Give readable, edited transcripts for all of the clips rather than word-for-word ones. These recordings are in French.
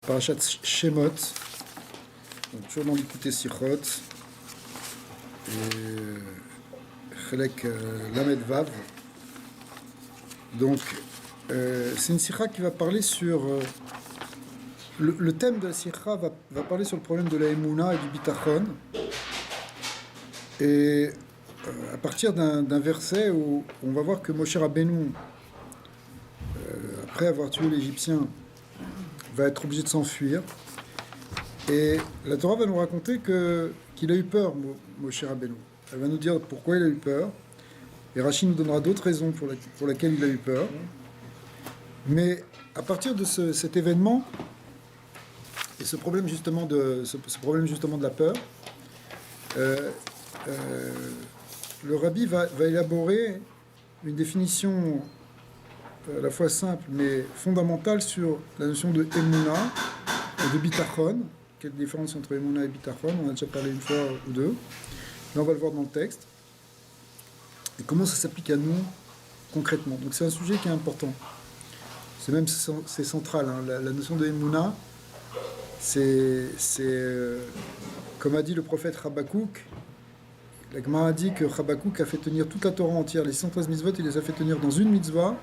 Parashat Shemot, donc toujours dans l'écouté Sichot, et Chelek Lamed Vav. Donc, c'est une Sikha qui va parler sur. Le thème de la Sikha va parler sur le problème de la Emouna et du Bitachon. Et à partir d'un verset où on va voir que Moshe Rabbeinu, après avoir tué l'Égyptien, va être obligé de s'enfuir. Et la Torah va nous raconter qu'il a eu peur, Moshe Rabbeinu. Elle va nous dire pourquoi il a eu peur. Et Rashi nous donnera d'autres raisons pour lesquelles il a eu peur. Mais à partir de cet événement, et ce problème justement de la peur, le rabbi va élaborer une définition à la fois simple mais fondamentale sur la notion de Emouna et de Bitachon. Quelle différence entre Emouna et Bitachon? On a déjà parlé une fois ou deux. Là, on va le voir dans le texte. Et comment ça s'applique à nous concrètement. Donc c'est un sujet qui est important. C'est central. Hein. La notion de Emouna, c'est comme a dit le prophète Habakkuk. La Gemara a dit que Habakkuk a fait tenir toute la Torah entière, les 113 mitzvot, il les a fait tenir dans une mitzvah,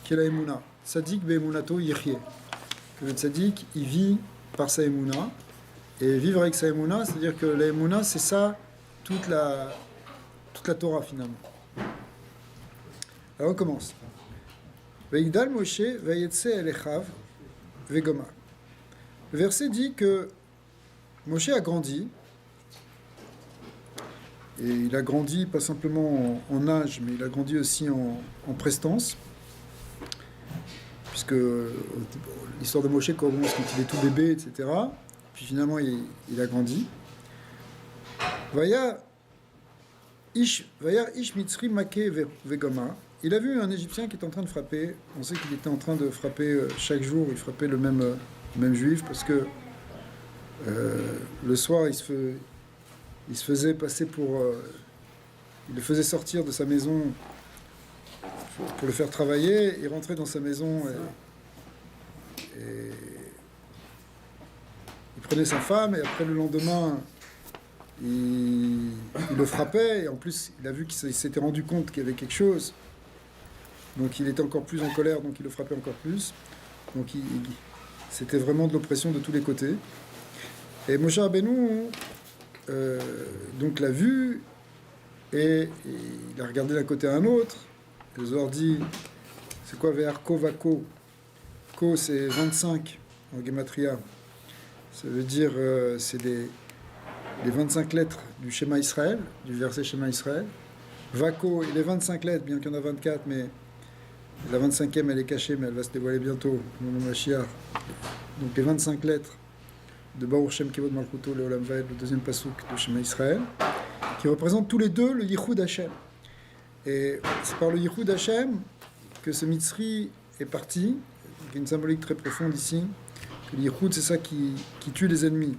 qui est la Emouna. Tzadik be'emunato yirye. Que le tzadik, il vit par sa Emouna. Et vivre avec sa Emouna, c'est-à-dire que la Emouna, c'est ça, toute la Torah finalement. Alors on commence. Ve'igdal Moshe ve'yetse elechav ve'goma. Le verset dit que Moshe a grandi. Et il a grandi pas simplement en âge, mais il a grandi aussi en prestance. Puisque l'histoire de Moshe commence quand il est tout bébé, etc. Puis finalement, il a grandi. Vaya ish mitzri make vegoma. Il a vu un Égyptien qui était en train de frapper. On sait qu'il était en train de frapper chaque jour. Il frappait le même juif parce que le soir, il se faisait passer pour... il le faisait sortir de sa maison pour le faire travailler. Il rentrait dans sa maison et il prenait sa femme. Et après, le lendemain, il le frappait. Et en plus, il a vu qu'il s'était rendu compte qu'il y avait quelque chose. Donc, il était encore plus en colère. Donc, il le frappait encore plus. Donc, c'était vraiment de l'oppression de tous les côtés. Et Moshe Rabbeinu... donc l'a vu et il a regardé d'un côté à un autre. Le Zohar dit c'est quoi vers ko vako? Ko c'est 25 en Gematria. Ça veut dire c'est les 25 lettres du Shema Israël, du verset Shema Israël. Vako, il est 25 lettres, bien qu'il y en a 24, mais la 25e elle est cachée, mais elle va se dévoiler bientôt, au nom de Mashiach. Donc les 25 lettres de Baruch Shem Kevod Malchuto le Olam Vaed, le deuxième pasuk de Shema Israël, qui représente tous les deux le Yichud Hashem. Et c'est par le Yichud Hashem que ce Mitzri est parti. Il y a une symbolique très profonde ici, que le Yichud c'est ça qui tue les ennemis.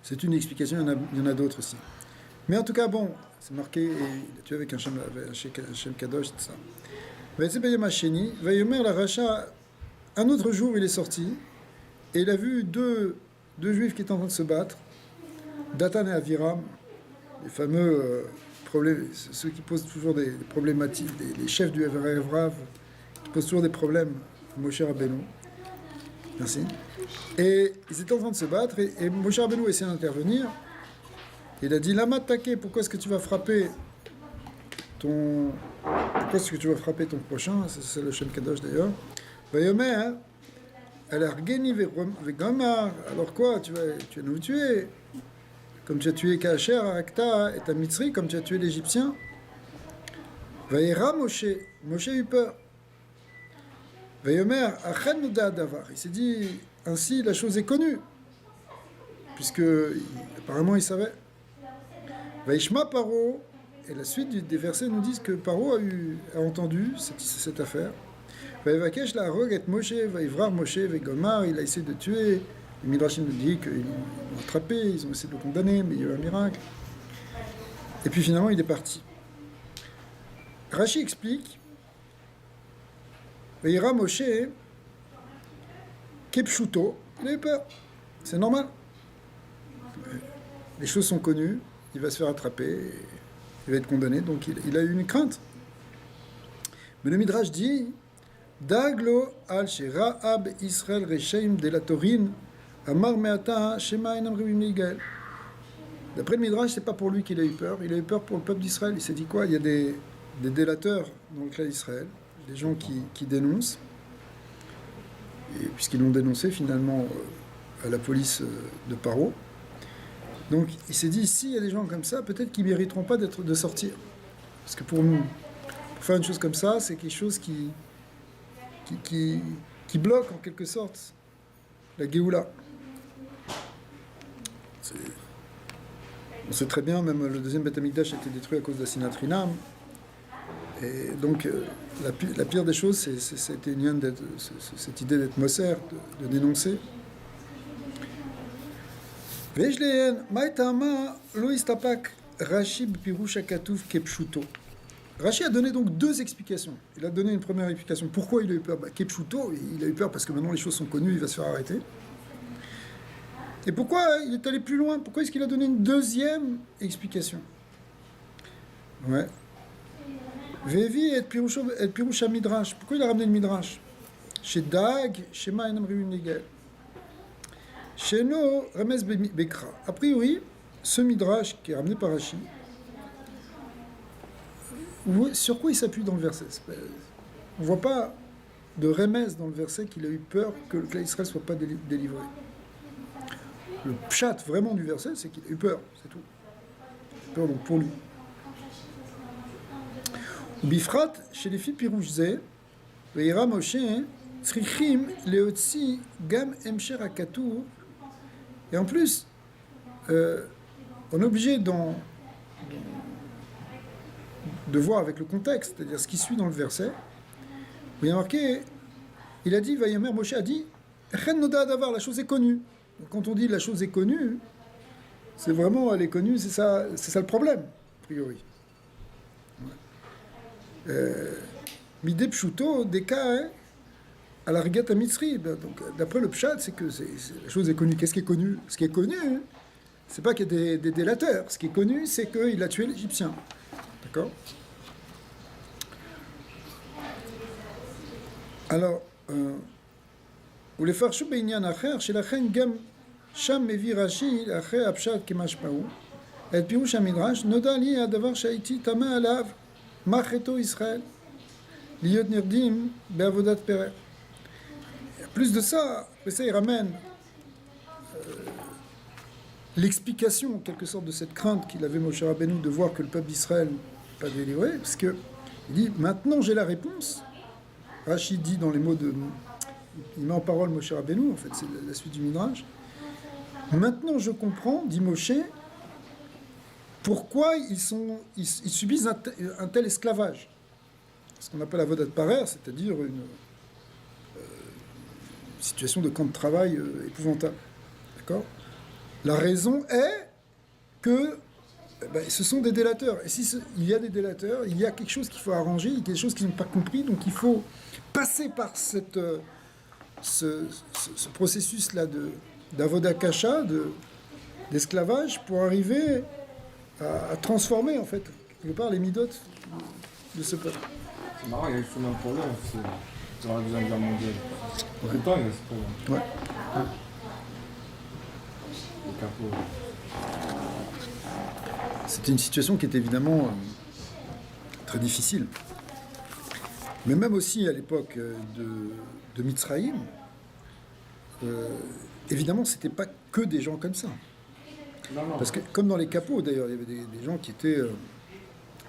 C'est une explication, il y en a d'autres aussi. Mais en tout cas, bon, c'est marqué, et il a tué avec un Shem Kadosh, c'est ça. Vayomer la Racha, un autre jour il est sorti, et il a vu deux juifs qui étaient en train de se battre, Datan et Aviram, les fameux problèmes, ceux qui posent toujours des problématiques, les chefs du Evrav, qui posent toujours des problèmes à Moshe Rabbeinu. Merci. Et ils étaient en train de se battre, et Moshe Rabbeinu essayait d'intervenir. Il a dit, Lama Take, pourquoi est-ce que tu vas frapper ton prochain? C'est le Shem Kadosh d'ailleurs. Vayomer, alors quoi, tu vas nous tuer, comme tu as tué Kacher, Akta et ta Mitzri, comme tu as tué l'Égyptien. Vaïra Moshe a eu peur. Vayomer, Achen Nuda Davar. Il s'est dit, ainsi la chose est connue, puisque apparemment il savait. Vaishma Paro, et la suite des versets nous disent que Paro a entendu cette affaire. Vaïvakesh la rogue Moshe, Vaïvrar Moshe, Vaïgomar, il a essayé de tuer. Le Midrashim nous dit qu'ils l'ont attrapé, ils ont essayé de le condamner, mais il y a eu un miracle. Et puis finalement, il est parti. Rashi explique Vaïra Moshe, Kepshuto, il a eu peur. C'est normal. Les choses sont connues, il va se faire attraper, il va être condamné, donc il a eu une crainte. Mais le Midrash dit Daglo al Raab Israël Reshaim de la Torin, Amar Meata Shema Enam Rivim Ligael. D'après le Midrash, c'est pas pour lui qu'il a eu peur, il a eu peur pour le peuple d'Israël. Il s'est dit quoi? Il y a des délateurs dans le clan d'Israël, des gens qui dénoncent, et puisqu'ils l'ont dénoncé finalement à la police de Paro. Donc il s'est dit, s'il y a des gens comme ça, peut-être qu'ils ne mériteront pas de sortir. Parce que pour nous, pour faire une chose comme ça, c'est quelque chose qui bloque en quelque sorte la Géoula. On sait très bien, même le deuxième Beth Amikdash a été détruit à cause de la Sinat Rinam. Et donc la pire des choses, c'était cette idée d'être Moser, de dénoncer. Rashi a donné donc deux explications. Il a donné une première explication. Pourquoi il a eu peur? Kepshuto, il a eu peur parce que maintenant les choses sont connues, il va se faire arrêter. Et pourquoi il est allé plus loin? Pourquoi est-ce qu'il a donné une deuxième explication? Ouais. Vevi et Pirusha Midrash. Pourquoi il a ramené le Midrash? Chez Dag, chez Ma'enam Rivim Nigel. Chez No, Remes Bekra. A priori, ce Midrash qui est ramené par Rashi, sur quoi il s'appuie dans le verset? On ne voit pas de Remes dans le verset qu'il a eu peur que le clan d'Israël ne soit pas délivré. Le pshat vraiment du verset, c'est qu'il a eu peur, c'est tout. Peur donc pour lui. Bifrat, chez les filles Pirouchzé, Veira Moshe, Tzrichim, Leotsi, Gam Emsher Akatou. Et en plus, on est obligé de voir avec le contexte, c'est-à-dire ce qui suit dans le verset. Vous avez marqué, il a dit, Vayamer Moshe a dit, Chen Noda Davar, la chose est connue. Donc, quand on dit la chose est connue, c'est vraiment, elle est connue, c'est ça le problème, a priori. Midé Pshuto, des cas, à la Rigata Mitzri. Donc, d'après le Pshat, c'est que la chose est connue. Qu'est-ce qui est connu? Ce qui est connu, c'est pas qu'il y a des délateurs. Ce qui est connu, c'est qu'il a tué l'Égyptien. D'accord? Alors, ou les farchou be'inyan acher, chez la chen gam sham mevi Rashi, acher apshat kemashpaou, et pirouch amidrash, noda li adavar shaiti tama alav, macheto Israël, liot nirdim be'avodat perer. Plus de ça, il ramène l'explication, en quelque sorte, de cette crainte qu'il avait Moshe Rabbeinu de voir que le peuple d'Israël n'est pas délivré, parce qu'il dit, maintenant j'ai la réponse. Rachid dit dans les mots de... Il met en parole Moshe Rabbeinu, en fait, c'est la suite du Midrash. Maintenant je comprends, dit Moshe, pourquoi ils subissent un tel esclavage. Ce qu'on appelle avodat parer, c'est-à-dire une situation de camp de travail épouvantable. D'accord? La raison est que ce sont des délateurs. Et si il y a des délateurs, il y a quelque chose qu'il faut arranger, il y a quelque chose qu'ils n'ont pas compris, donc il faut passer par ce processus-là d'avoda kasha, d'esclavage, pour arriver à transformer, en fait, quelque part, les midotes de ce peuple. C'est marrant, il y a eu un problème, c'est dans la Deuxième Guerre mondiale. Tout le temps, il y a ce problème. Ouais. Les capots. C'était une situation qui était évidemment très difficile. Mais même aussi à l'époque de Mitzraïm, évidemment, c'était pas que des gens comme ça. Non. Parce que, comme dans les capots, d'ailleurs, il y avait des gens qui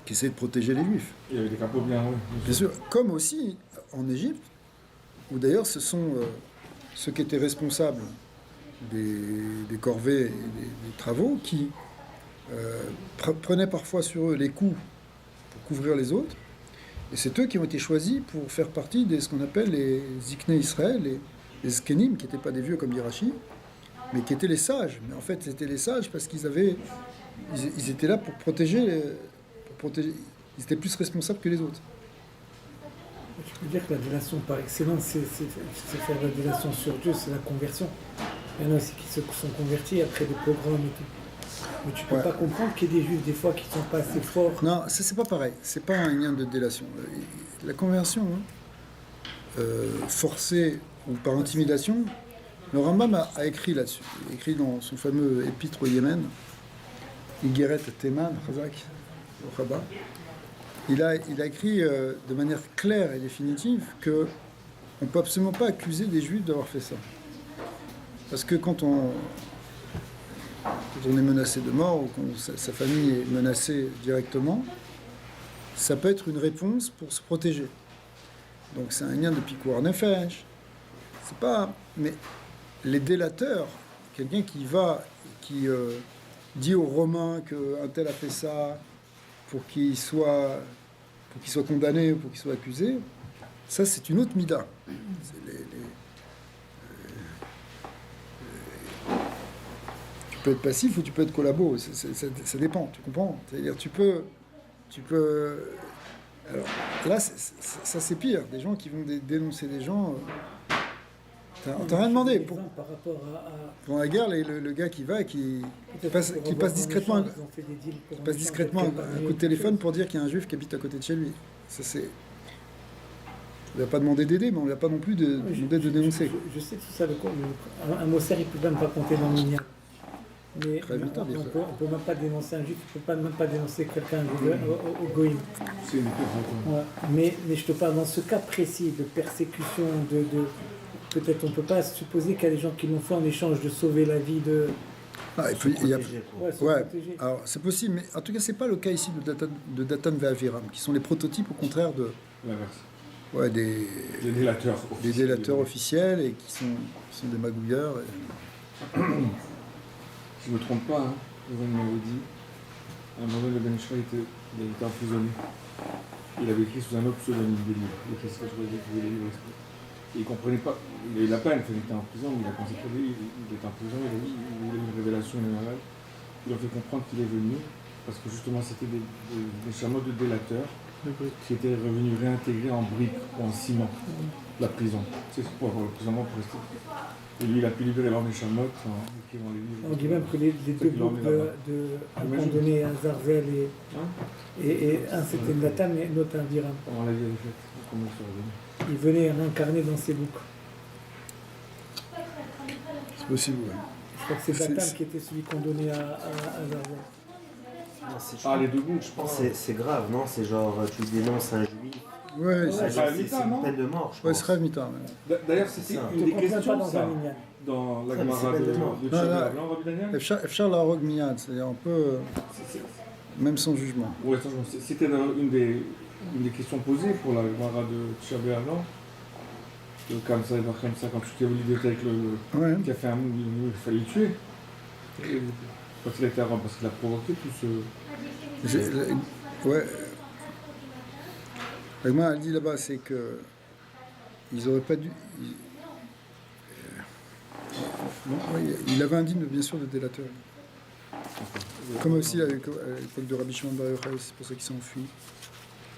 essayaient de protéger les Juifs. Il y avait des capots bien, oui. Bien sûr, comme aussi en Égypte, où d'ailleurs ce sont ceux qui étaient responsables des corvées et des travaux qui prenaient parfois sur eux les coups pour couvrir les autres. Et c'est eux qui ont été choisis pour faire partie de ce qu'on appelle les Ziknei Israël, les Zkenim, qui n'étaient pas des vieux comme dit Rashi, mais qui étaient les sages. Mais en fait, c'était les sages parce qu'ils étaient là pour protéger. Ils étaient plus responsables que les autres. Tu peux dire que la délation par excellence, c'est faire la délation sur Dieu, c'est la conversion. Il y en a aussi qui se sont convertis après des pogroms et tout. Mais tu peux pas comprendre qu'il y ait des juifs des fois qui sont pas assez forts. Non, ça c'est pas pareil. C'est pas un lien de délation. La conversion forcée ou par intimidation, le Rambam a écrit là-dessus. Il a écrit dans son fameux épître au Yémen, Igeret Teman, Chazak, au Rabat. Il a écrit de manière claire et définitive que on peut absolument pas accuser des Juifs d'avoir fait ça. Parce que quand on est menacé de mort ou quand sa famille est menacée directement, ça peut être une réponse pour se protéger. Donc c'est un lien de pikuar nefesh. C'est pas... Mais les délateurs, quelqu'un qui dit aux Romains qu'un tel a fait ça pour qu'il soit condamné ou pour qu'il soit accusé, ça c'est une autre mida. Tu peux être passif ou tu peux être collabo, ça dépend, tu comprends? C'est-à-dire tu peux... Alors là, ça c'est pire, des gens qui vont dénoncer des gens... T'as rien demandé. Par rapport à... Pendant la guerre, le gars qui va et qui passe discrètement, un coup de téléphone pour dire qu'il y a un juif qui habite à côté de chez lui. Ça c'est... On lui a pas demandé d'aider, mais on lui a pas non plus demandé de dénoncer. Je sais tout ça, un Moser il peut même pas compter dans le mien. Mais on peut même pas dénoncer un juif, on peut même pas dénoncer quelqu'un au goïm. C'est une chose. Mais je te parle dans ce cas précis de persécution, peut-être on peut pas supposer qu'il y a des gens qui l'ont fait en échange de sauver la vie de... Alors c'est possible, mais en tout cas c'est pas le cas ici de Datan et Aviram, qui sont les prototypes au contraire de... des délateurs officiels et qui sont des magouilleurs. Si je ne me trompe pas, Evan m'avait dit, à un moment donné, le Ben Ishmael il a été emprisonné. Il avait écrit sous un autre pseudonyme des livres. Il écrit ce que je voulais dire, des livres. Et il ne comprenait pas. Il a eu la peine, il était en prison, mais il a pensé que lui, il était en prison, il a eu une révélation générale. Il a fait comprendre qu'il est venu, parce que justement c'était des chameaux de délateurs qui étaient revenus réintégrer en briques ou en ciment la prison. C'est pour l'emprisonnement pour rester. Et lui, il a pu libérer leur Neshamot en écrivant les livres. On dit même que les deux groupes un condamné à Zarzel et un c'était Nathan et l'autre un Diram. Comment la vie avait fait, comment ça revenu. Il venait réincarner dans ses boucs. C'est possible, ouais. Je crois que c'est Nathan qui était celui condamné à Zarzel. Les deux boucs, je pense. C'est grave, non? C'est genre, tu dénonces un juif. Ouais, c'est une peine de mort, je pense. Ouais, c'est Mita. D'ailleurs, c'était une des questions dans la Gemara de Tchèque, non, Rabbi Daniel? Efchar la rogue miyad, c'est-à-dire on peut, même sans jugement. Oui, c'était une des questions posées pour la Gemara de Tchèque Blanc. Comme ça, quand tu t'es volé avec le qui a fait un mou, il fallait le tuer. Et quand il a été avant, parce qu'il a provoqué tout ce... Ouais. L'Agma a dit là-bas, c'est que ils auraient pas dû... il avait un digne, bien sûr, de délateur. Comme aussi à l'époque de Rabbi Shimon Bar Yochai, c'est pour ça qu'il s'est enfui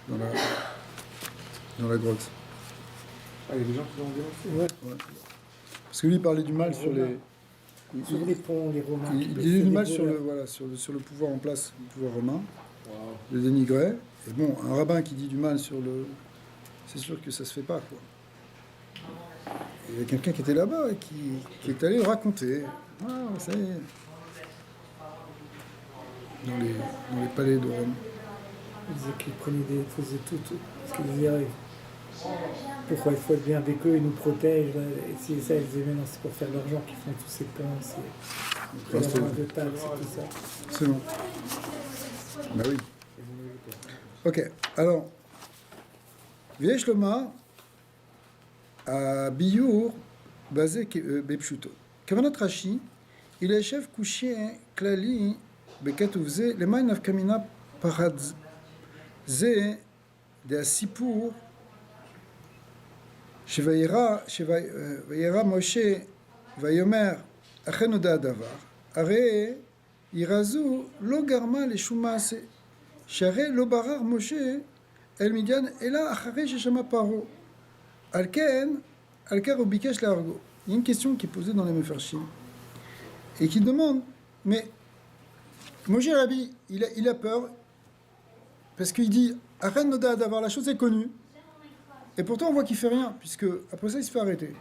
dans la grotte. Il y a des gens qui l'ont dénoncé. Ouais. Parce que lui, il parlait du mal sur les... Sur les ponts, les Romains. Il disait du mal sur le pouvoir en place, le pouvoir romain. Le dénigrait. Et bon, un rabbin qui dit du mal sur le... C'est sûr que ça se fait pas, quoi. Il y a quelqu'un qui était là-bas et qui est allé le raconter. Ah, ça y est. Dans les palais de Rome. Il disait qu'il faisait tout ce qu'il disait. Pourquoi il faut être bien avec eux, ils nous protègent. Et si ça, ils disaient, mais non, c'est pour faire de l'argent qu'ils font tous ces ponts, c'est pour avoir de taxes et tout ça. C'est bon. Bah oui. Ok, alors, Viesh Loma à Biyour, basé Bepshuto. Kavanat Rashi, il est chef couché Klali, Bekatouvze, le Main of Kamina Paradze, de Asipour, Shevayera Moshe, Vayomer, Achenoda Davar, Are, Irazu, Logarma, les Shumase. שהרי לא ברר משה אל מדיין, אלא אחרי ששמע פרעה. על כן הוא ביקש להרגו. Il y a une question qui est posée dans les Mefarshim et qui demande, mais Moshe Rabbi, il a peur parce qu'il dit Achen Noda d'avoir la chose est connue et pourtant on voit qu'il fait rien puisque après ça il se fait arrêter.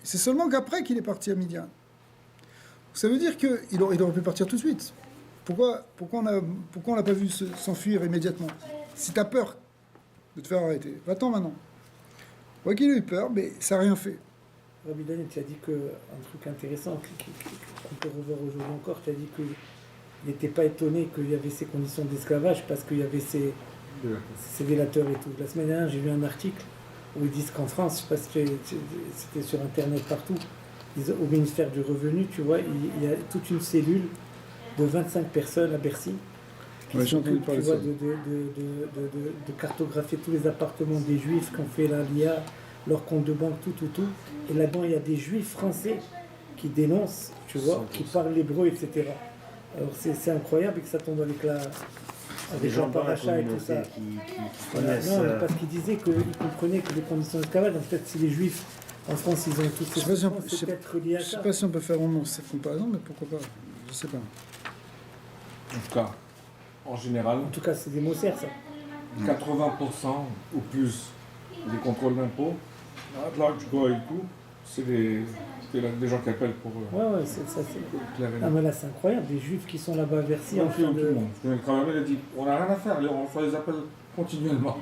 C'est seulement qu'après qu'il est parti à Midian. Ça veut dire qu'il aurait pu partir tout de suite. Pourquoi on l'a pas vu s'enfuir immédiatement? Si tu as peur de te faire arrêter, va-t'en maintenant. On voit qu'il a eu peur, mais ça n'a rien fait. Rabbi Daniel, tu as dit un truc intéressant qu'on peut revoir aujourd'hui encore, tu as dit qu'il n'était pas étonné qu'il y avait ces conditions d'esclavage parce qu'il y avait ces délateurs et tout. La semaine dernière, j'ai lu un article où ils disent qu'en France, je ne sais pas si c'était sur Internet partout, au ministère du Revenu, tu vois, il y a toute une cellule de 25 personnes à Bercy qui s'occupent, tu vois, de cartographier tous les appartements des Juifs qui ont fait la LIA, leur compte de banque, tout. Et là-dedans, il y a des Juifs français qui dénoncent, tu vois, qui parlent l'hébreu, etc. Alors c'est incroyable et que ça tombe avec des gens par paracha et tout ça. Qui Voilà. connaissent. Non, parce qu'ils disaient qu'ils comprenaient que les conditions d'esclavage, en fait, si les Juifs en France, ils ont toutes ces Je conditions, c'est peut-être lié à ne sais ça. pas si on peut faire vraiment cette comparaison, mais pourquoi pas. Je sais pas. En tout cas, en général, En tout cas, c'est des Mossères, ça. 80% ou plus des contrôles d'impôts, là, tu vois et tout, c'est des gens qui appellent pour Ouais, c'est ça. clairer. Ah, mais là, c'est incroyable. Des Juifs qui sont là-bas à Bercy en Tout train le de. monde. Le travailleur, il a dit on n'a rien à faire, on reçoit les appels continuellement.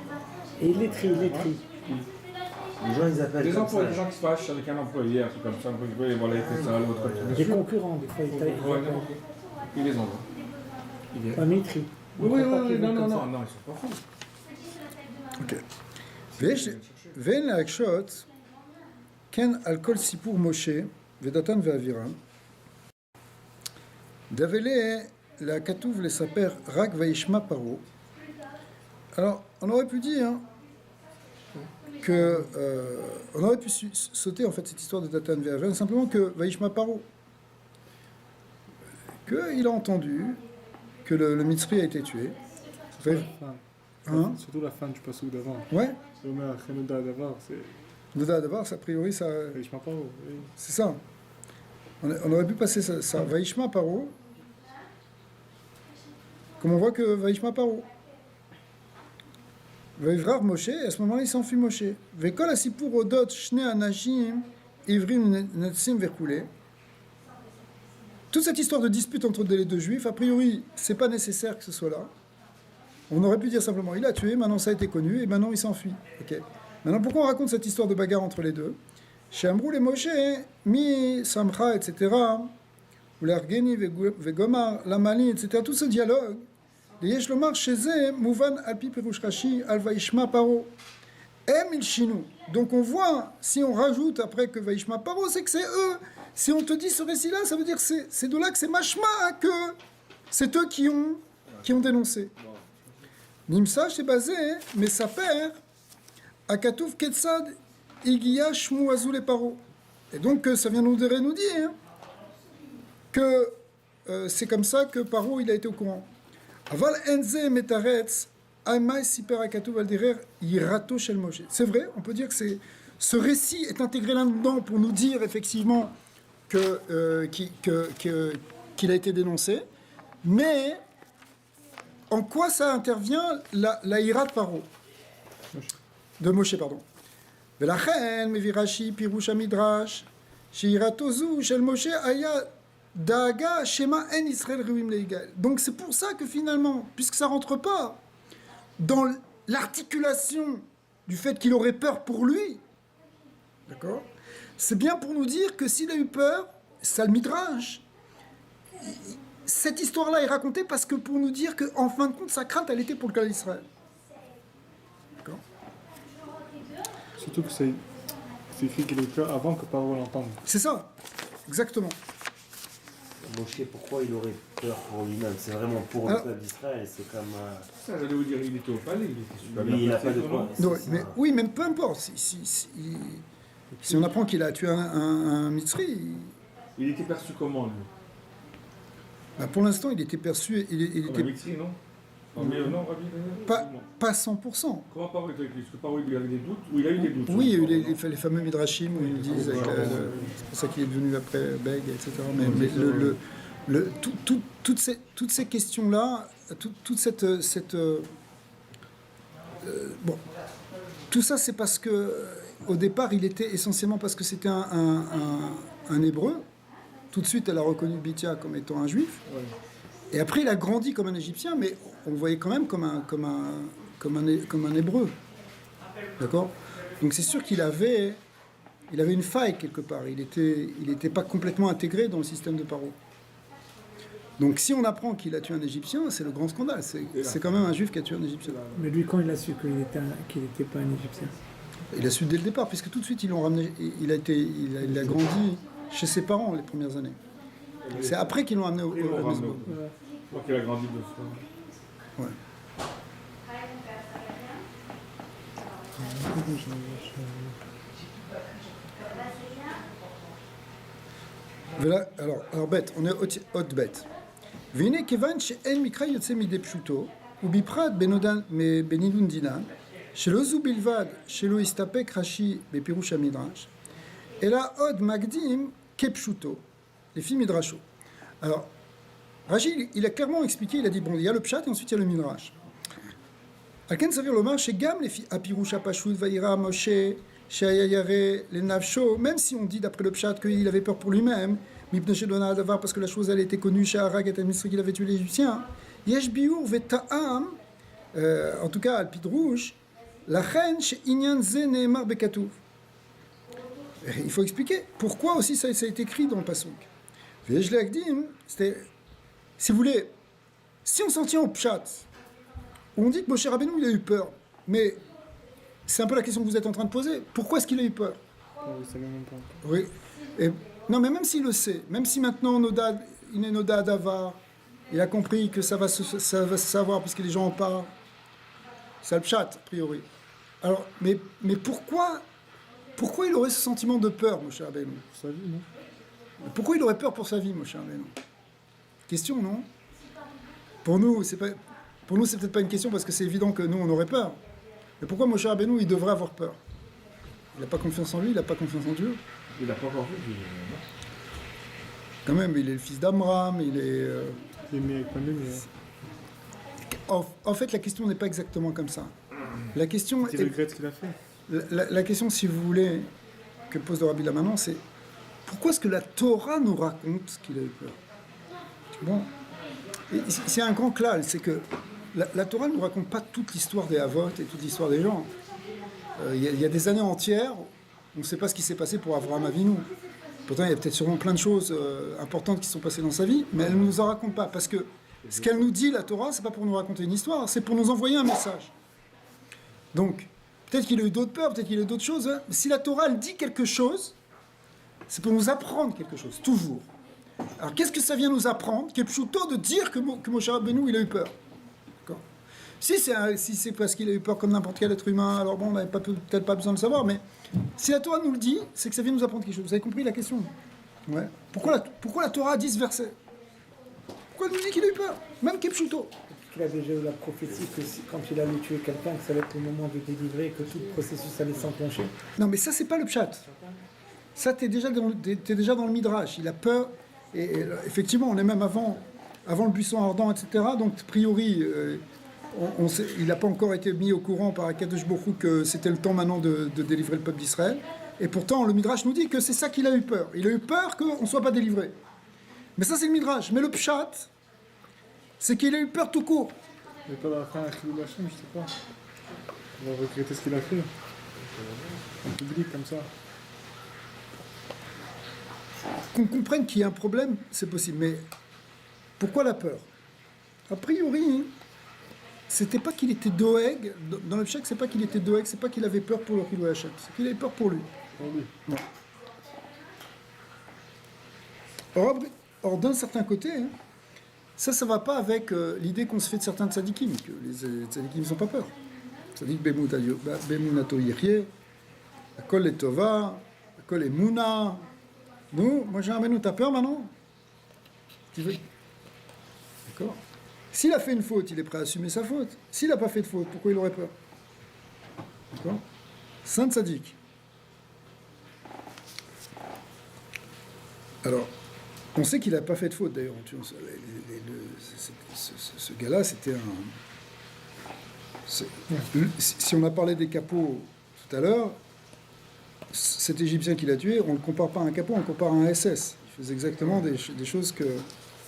Et il les trie. Les gens, ils appellent Des comme employés, ça. des gens qui se fâchent avec un employé, un truc comme ça, un truc, et voilà, il fait ça, l'autre. Des concurrents, des fois, ils taillent. Il les envoie. Il est. Ah, mais ils trient. Oui, On croit pas qu'ils non, vont non, comme ça. non, non, ils sont pas fous. Ok. ואין להקשות, כן על כל סיפור משה ודתן ואבירם, דבלה לכתוב לספר רק וישמע פרעה. Alors, on aurait pu dire que on aurait pu sauter en fait cette histoire de Datan et Aviram simplement que Vaishma Paro, qu'il a entendu que le Mitzri a été tué. Hein? Surtout la fin du passage d'avant. Ouais. C'est Omer Chenoda d'abord, c'est. Noda d'abord, a priori, ça, Je m'en parle, oui. c'est ça. On aurait pu passer ça. Vaishma Paro. Comme on voit que Vaishma Paro. Vaivrar Moshe, et à ce moment-là, il s'enfuit Moshe. Vekol asipur odot shne anashim ivrim netsim verkoulé. Toute cette histoire de dispute entre les deux juifs, a priori, c'est pas nécessaire que ce soit là. On aurait pu dire simplement, il a tué, maintenant ça a été connu, et maintenant il s'enfuit. Okay. Maintenant, pourquoi on raconte cette histoire de bagarre entre les deux? Chez Amrou les Moshe, mi samcha, etc., ou l'argeni vegomar, lamali, etc., tout ce dialogue, les yesh lomar chez mouvan alpi perush rashi al vaishma paro. Em il chinu. Donc on voit, si on rajoute après que vaishma paro, c'est que c'est eux. Si on te dit ce récit-là, ça veut dire que c'est de là que c'est mashma, que c'est eux qui ont dénoncé. Nimsa, c'est basé, mais sa père, Akatouf Ketsad, Igia Shmu Azul et Paro. Et donc, ça vient nous dire que c'est comme ça que Paro il a été au courant. Aval Enze Metaretz, Aimai Siper Akatouf Alderer, Yirato Shel Moshe. C'est vrai, on peut dire que ce récit est intégré là-dedans pour nous dire effectivement qu'il a été dénoncé, mais en quoi ça intervient la ira de Paro de Moshe, pardon. ולכן מביא רש"י פירוש המדרש שיראתו זו של משה היה דאגה שמא אין ישראל ראויים ליגאל. Donc c'est pour ça que finalement, puisque ça rentre pas dans l'articulation du fait qu'il aurait peur pour lui, d'accord, c'est bien pour nous dire que s'il a eu peur, ça le midrash. Cette histoire-là est racontée parce que pour nous dire qu'en fin de compte, sa crainte, elle était pour le cas d'Israël. D'accord. Surtout que c'est écrit qu'il est peur avant que Paro l'entende. C'est ça, exactement. Moshe, pourquoi il aurait peur pour lui-même? C'est vraiment pour le peuple d'Israël, c'est comme... Ça, j'allais vous dire, il était au palais, il était super bien il n'a placé, pas de quoi. Non, mais, oui, même peu importe. Si on apprend qu'il a tué un Mitzri, Il était perçu comment, lui? bah, pour l'instant, il était perçu... Il Comme était, un Mitzri, non? Mais non, Rabbi Daniel, Pas, non. pas 100%. Comment Paro était avec lui? Parce que Paro, il avait des doutes, ou il a eu des doutes? Oui, il y a eu les fameux midrashim où ils disent, Ouais, c'est pour ça qu'il est devenu après Beg, etc. Mais toutes ces questions-là, toute cette bon, tout ça c'est parce que au départ il était essentiellement parce que c'était un hébreu. Tout de suite elle a reconnu Bithia comme étant un juif. Ouais. Et après il a grandi comme un égyptien, mais on le voyait quand même comme un hébreu. D'accord? Donc c'est sûr qu'il avait une faille quelque part. Il était pas complètement intégré dans le système de Paro. Donc si on apprend qu'il a tué un Égyptien, c'est le grand scandale. C'est quand même un Juif qui a tué un Égyptien. Mais lui, quand il a su qu'il n'était pas un Égyptien? Il a su dès le départ, puisque tout de suite ils l'ont ramené. Il a grandi chez ses parents les premières années. C'est après qu'ils l'ont amené au Mesbou. Donc il a grandi de ça. Ouais. Voilà, alors bête, on est haute bête. Vine kevan she'en mikra yotze midei pshuto, ובפרט בנידון דינן, שלא זו בלבד שלא הסתפק רש"י בפירוש המדרש, אלא עוד מקדים כפשוטו, לפי מדרשו. Alors, Rashi, il a clairement expliqué, il a dit, bon, il y a le pshat et ensuite il y a le midrash. על כן סביר לומר שגם לפי הפירוש הפשוט וירא משה שהיה ירא לנפשו, même si on dit d'après le pshat qu'il avait peur pour lui-même, מפני שדונה הדבר, parce que la chose elle était connue, שהרג את המצרי qu'il avait tué l'Égyptien, יש ביור וטעם, en tout cas על פידרוש, לכן שעניין זה נאמר בכתוב. Il faut expliquer pourquoi aussi ça a été écrit dans le pasuk. ויש להקדים, si vous voulez, si on s'en tient au pshat, on dit que Moshe Rabbeinu il a eu peur, mais c'est un peu la question que vous êtes en train de poser. Pourquoi est-ce qu'il a eu peur? Il savait même pas. Oui. Et, non, mais même s'il le sait, même si maintenant il est Noda Davar, il a compris que ça va se savoir puisque les gens en parlent, c'est le pshat, a priori. Alors, mais pourquoi il aurait ce sentiment de peur, Moshe Rabbeinu? Pour sa vie, non? Pourquoi il aurait peur pour sa vie, Moshe Rabbeinu? Question, non? Pour nous, c'est peut-être pas une question parce que c'est évident que nous, on aurait peur. Mais pourquoi Moshe Rabbeinu, il devrait avoir peur? Il n'a pas confiance en lui, il n'a pas confiance en Dieu. Il n'a pas encore vu. Quand même, il est le fils d'Amram, il est... Il est mis avec lui, mais. En fait, la question n'est pas exactement comme ça. La question, Il regrette ce qu'il a fait. la question, si vous voulez, que pose le Rabbi là maintenant, c'est pourquoi est-ce que la Torah nous raconte qu'il a eu peur? Bon, c'est un grand clal, c'est que la Torah ne nous raconte pas toute l'histoire des Havot et toute l'histoire des gens. Il y a des années entières, on ne sait pas ce qui s'est passé pour Avraham Avinu. Pourtant, il y a peut-être sûrement plein de choses importantes qui sont passées dans sa vie, mais elle ne nous en raconte pas, parce que ce qu'elle nous dit, la Torah, c'est pas pour nous raconter une histoire, c'est pour nous envoyer un message. Donc, peut-être qu'il a eu d'autres peurs, peut-être qu'il a eu d'autres choses, hein, mais si la Torah, elle dit quelque chose, c'est pour nous apprendre quelque chose, toujours. Alors, qu'est-ce que ça vient nous apprendre? Qui est plutôt de dire que Moshe Rabbeinu, il a eu peur. D'accord. Si c'est parce qu'il a eu peur comme n'importe quel être humain, alors bon, on n'avait peut-être pas besoin de le savoir, mais si la Torah nous le dit, c'est que ça vient nous apprendre quelque chose. Vous avez compris la question? Ouais. Pourquoi la Torah a dit ce verset? Pourquoi elle nous dit qu'il a eu peur? Même Kepchuto. Il a déjà eu la prophétie que quand il allait tuer quelqu'un, que ça allait être le moment de délivrer, que tout le processus allait s'enclencher. Non, mais ça, c'est pas le pshat. Ça, t'es déjà dans le midrash. Il a peur. Et effectivement, on est même avant le buisson ardent, etc. Donc, a priori, il n'a pas encore été mis au courant par Akadosh Baruch Hu que c'était le temps maintenant de délivrer le peuple d'Israël. Et pourtant, le midrash nous dit que c'est ça qu'il a eu peur. Il a eu peur qu'on ne soit pas délivré. Mais ça, c'est le midrash. Mais le pshat, c'est qu'il a eu peur tout court. Mais pas dans la fin, un Chilou Hachem, je sais pas. Il va regretter ce qu'il a fait. En public, comme ça. Qu'on comprenne qu'il y a un problème, c'est possible. Mais pourquoi la peur? A priori, c'était pas qu'il était doeg. Dans le pshat, c'est pas qu'il était doeg, c'est pas qu'il avait peur pour le Chilou Hachem. C'est qu'il avait peur pour lui. Pour lui. Non. Or, d'un certain côté, hein, ça va pas avec l'idée qu'on se fait de certains tzadikim, que les tzadikim n'ont pas peur. Tzadik bemunato yirye, akol letova, akol emuna. Nous, moi j'ai un benou, t'as peur maintenant? Tu veux? D'accord? S'il a fait une faute, il est prêt à assumer sa faute. S'il n'a pas fait de faute, pourquoi il aurait peur? D'accord? Saint Sadique. Alors, on sait qu'il n'a pas fait de faute d'ailleurs. Ce gars-là, c'était un. Si on a parlé des capots tout à l'heure, cet Égyptien qui l'a tué, on ne le compare pas à un capot, on le compare à un SS. Il faisait exactement des choses que.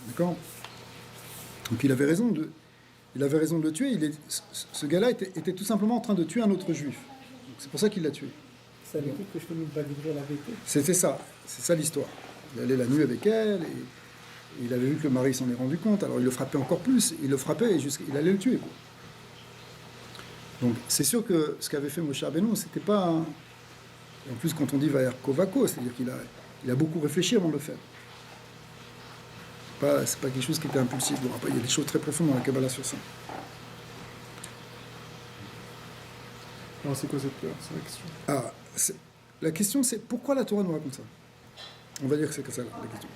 D'accord? Donc il avait raison de le tuer. Ce gars-là était tout simplement en train de tuer un autre juif. C'est pour ça qu'il l'a tué. Ça veut dire que je finis de valider la vérité. C'était ça. C'est ça l'histoire. Il allait la nuit avec elle et il avait vu que le mari s'en est rendu compte. Alors il le frappait encore plus. Il le frappait et il allait le tuer. Quoi. Donc c'est sûr que ce qu'avait fait Moshe Rabbeinu, c'était pas. En plus, quand on dit Vayer Kovako, c'est-à-dire qu'il a beaucoup réfléchi avant de le faire. C'est pas quelque chose qui était impulsif. Donc, après, il y a des choses très profondes dans la Kabbalah sur ça. Alors, c'est quoi cette peur? C'est la question. La question, c'est pourquoi la Torah nous raconte ça? On va dire que c'est ça la question.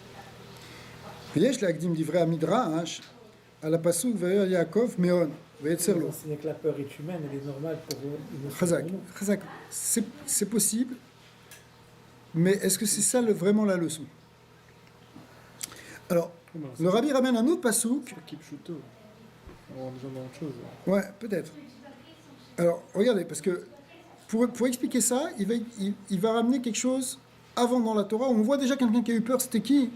Yesh l'agdim divrei amidrash à la pasuk Vayer Yaakov Meon Vayetzer Lo. C'est que la peur est humaine, elle est normale pour eux. Chazak. C'est possible, mais est-ce que c'est ça vraiment la leçon? Alors, le Rabbi ramène un autre pasouk. Kipchuto. On rentre déjà dans autre chose. Ouais, peut-être. Alors, regardez, parce que pour expliquer ça, il va ramener quelque chose avant dans la Torah. On voit déjà quelqu'un qui a eu peur. C'était qui?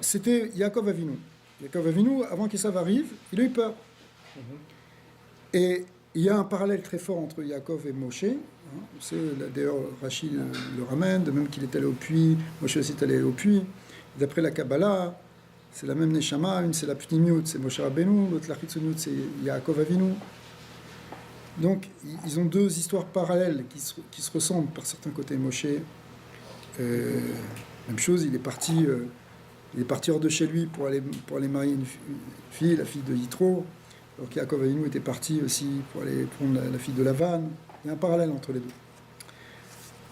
C'était Yaakov Avinu. Yaakov Avinu, avant qu'Esav arrive, il a eu peur. Et il y a un parallèle très fort entre Yaakov et Moshe. D'ailleurs, Rachid le ramène, de même qu'il est allé au puits. Moshe aussi est allé au puits. D'après la Kabbalah, c'est la même Neshama, une c'est la Pnimiut, c'est Moshe Rabbeinu, l'autre la Chitzoniut, c'est Yaakov Avinu. Donc, ils ont deux histoires parallèles qui se ressemblent par certains côtés. Moshe, même chose, il est parti hors de chez lui pour aller marier une fille, la fille de Yitro, alors qu'Yaakov Avinu était parti aussi pour aller prendre la fille de Lavan. Il y a un parallèle entre les deux.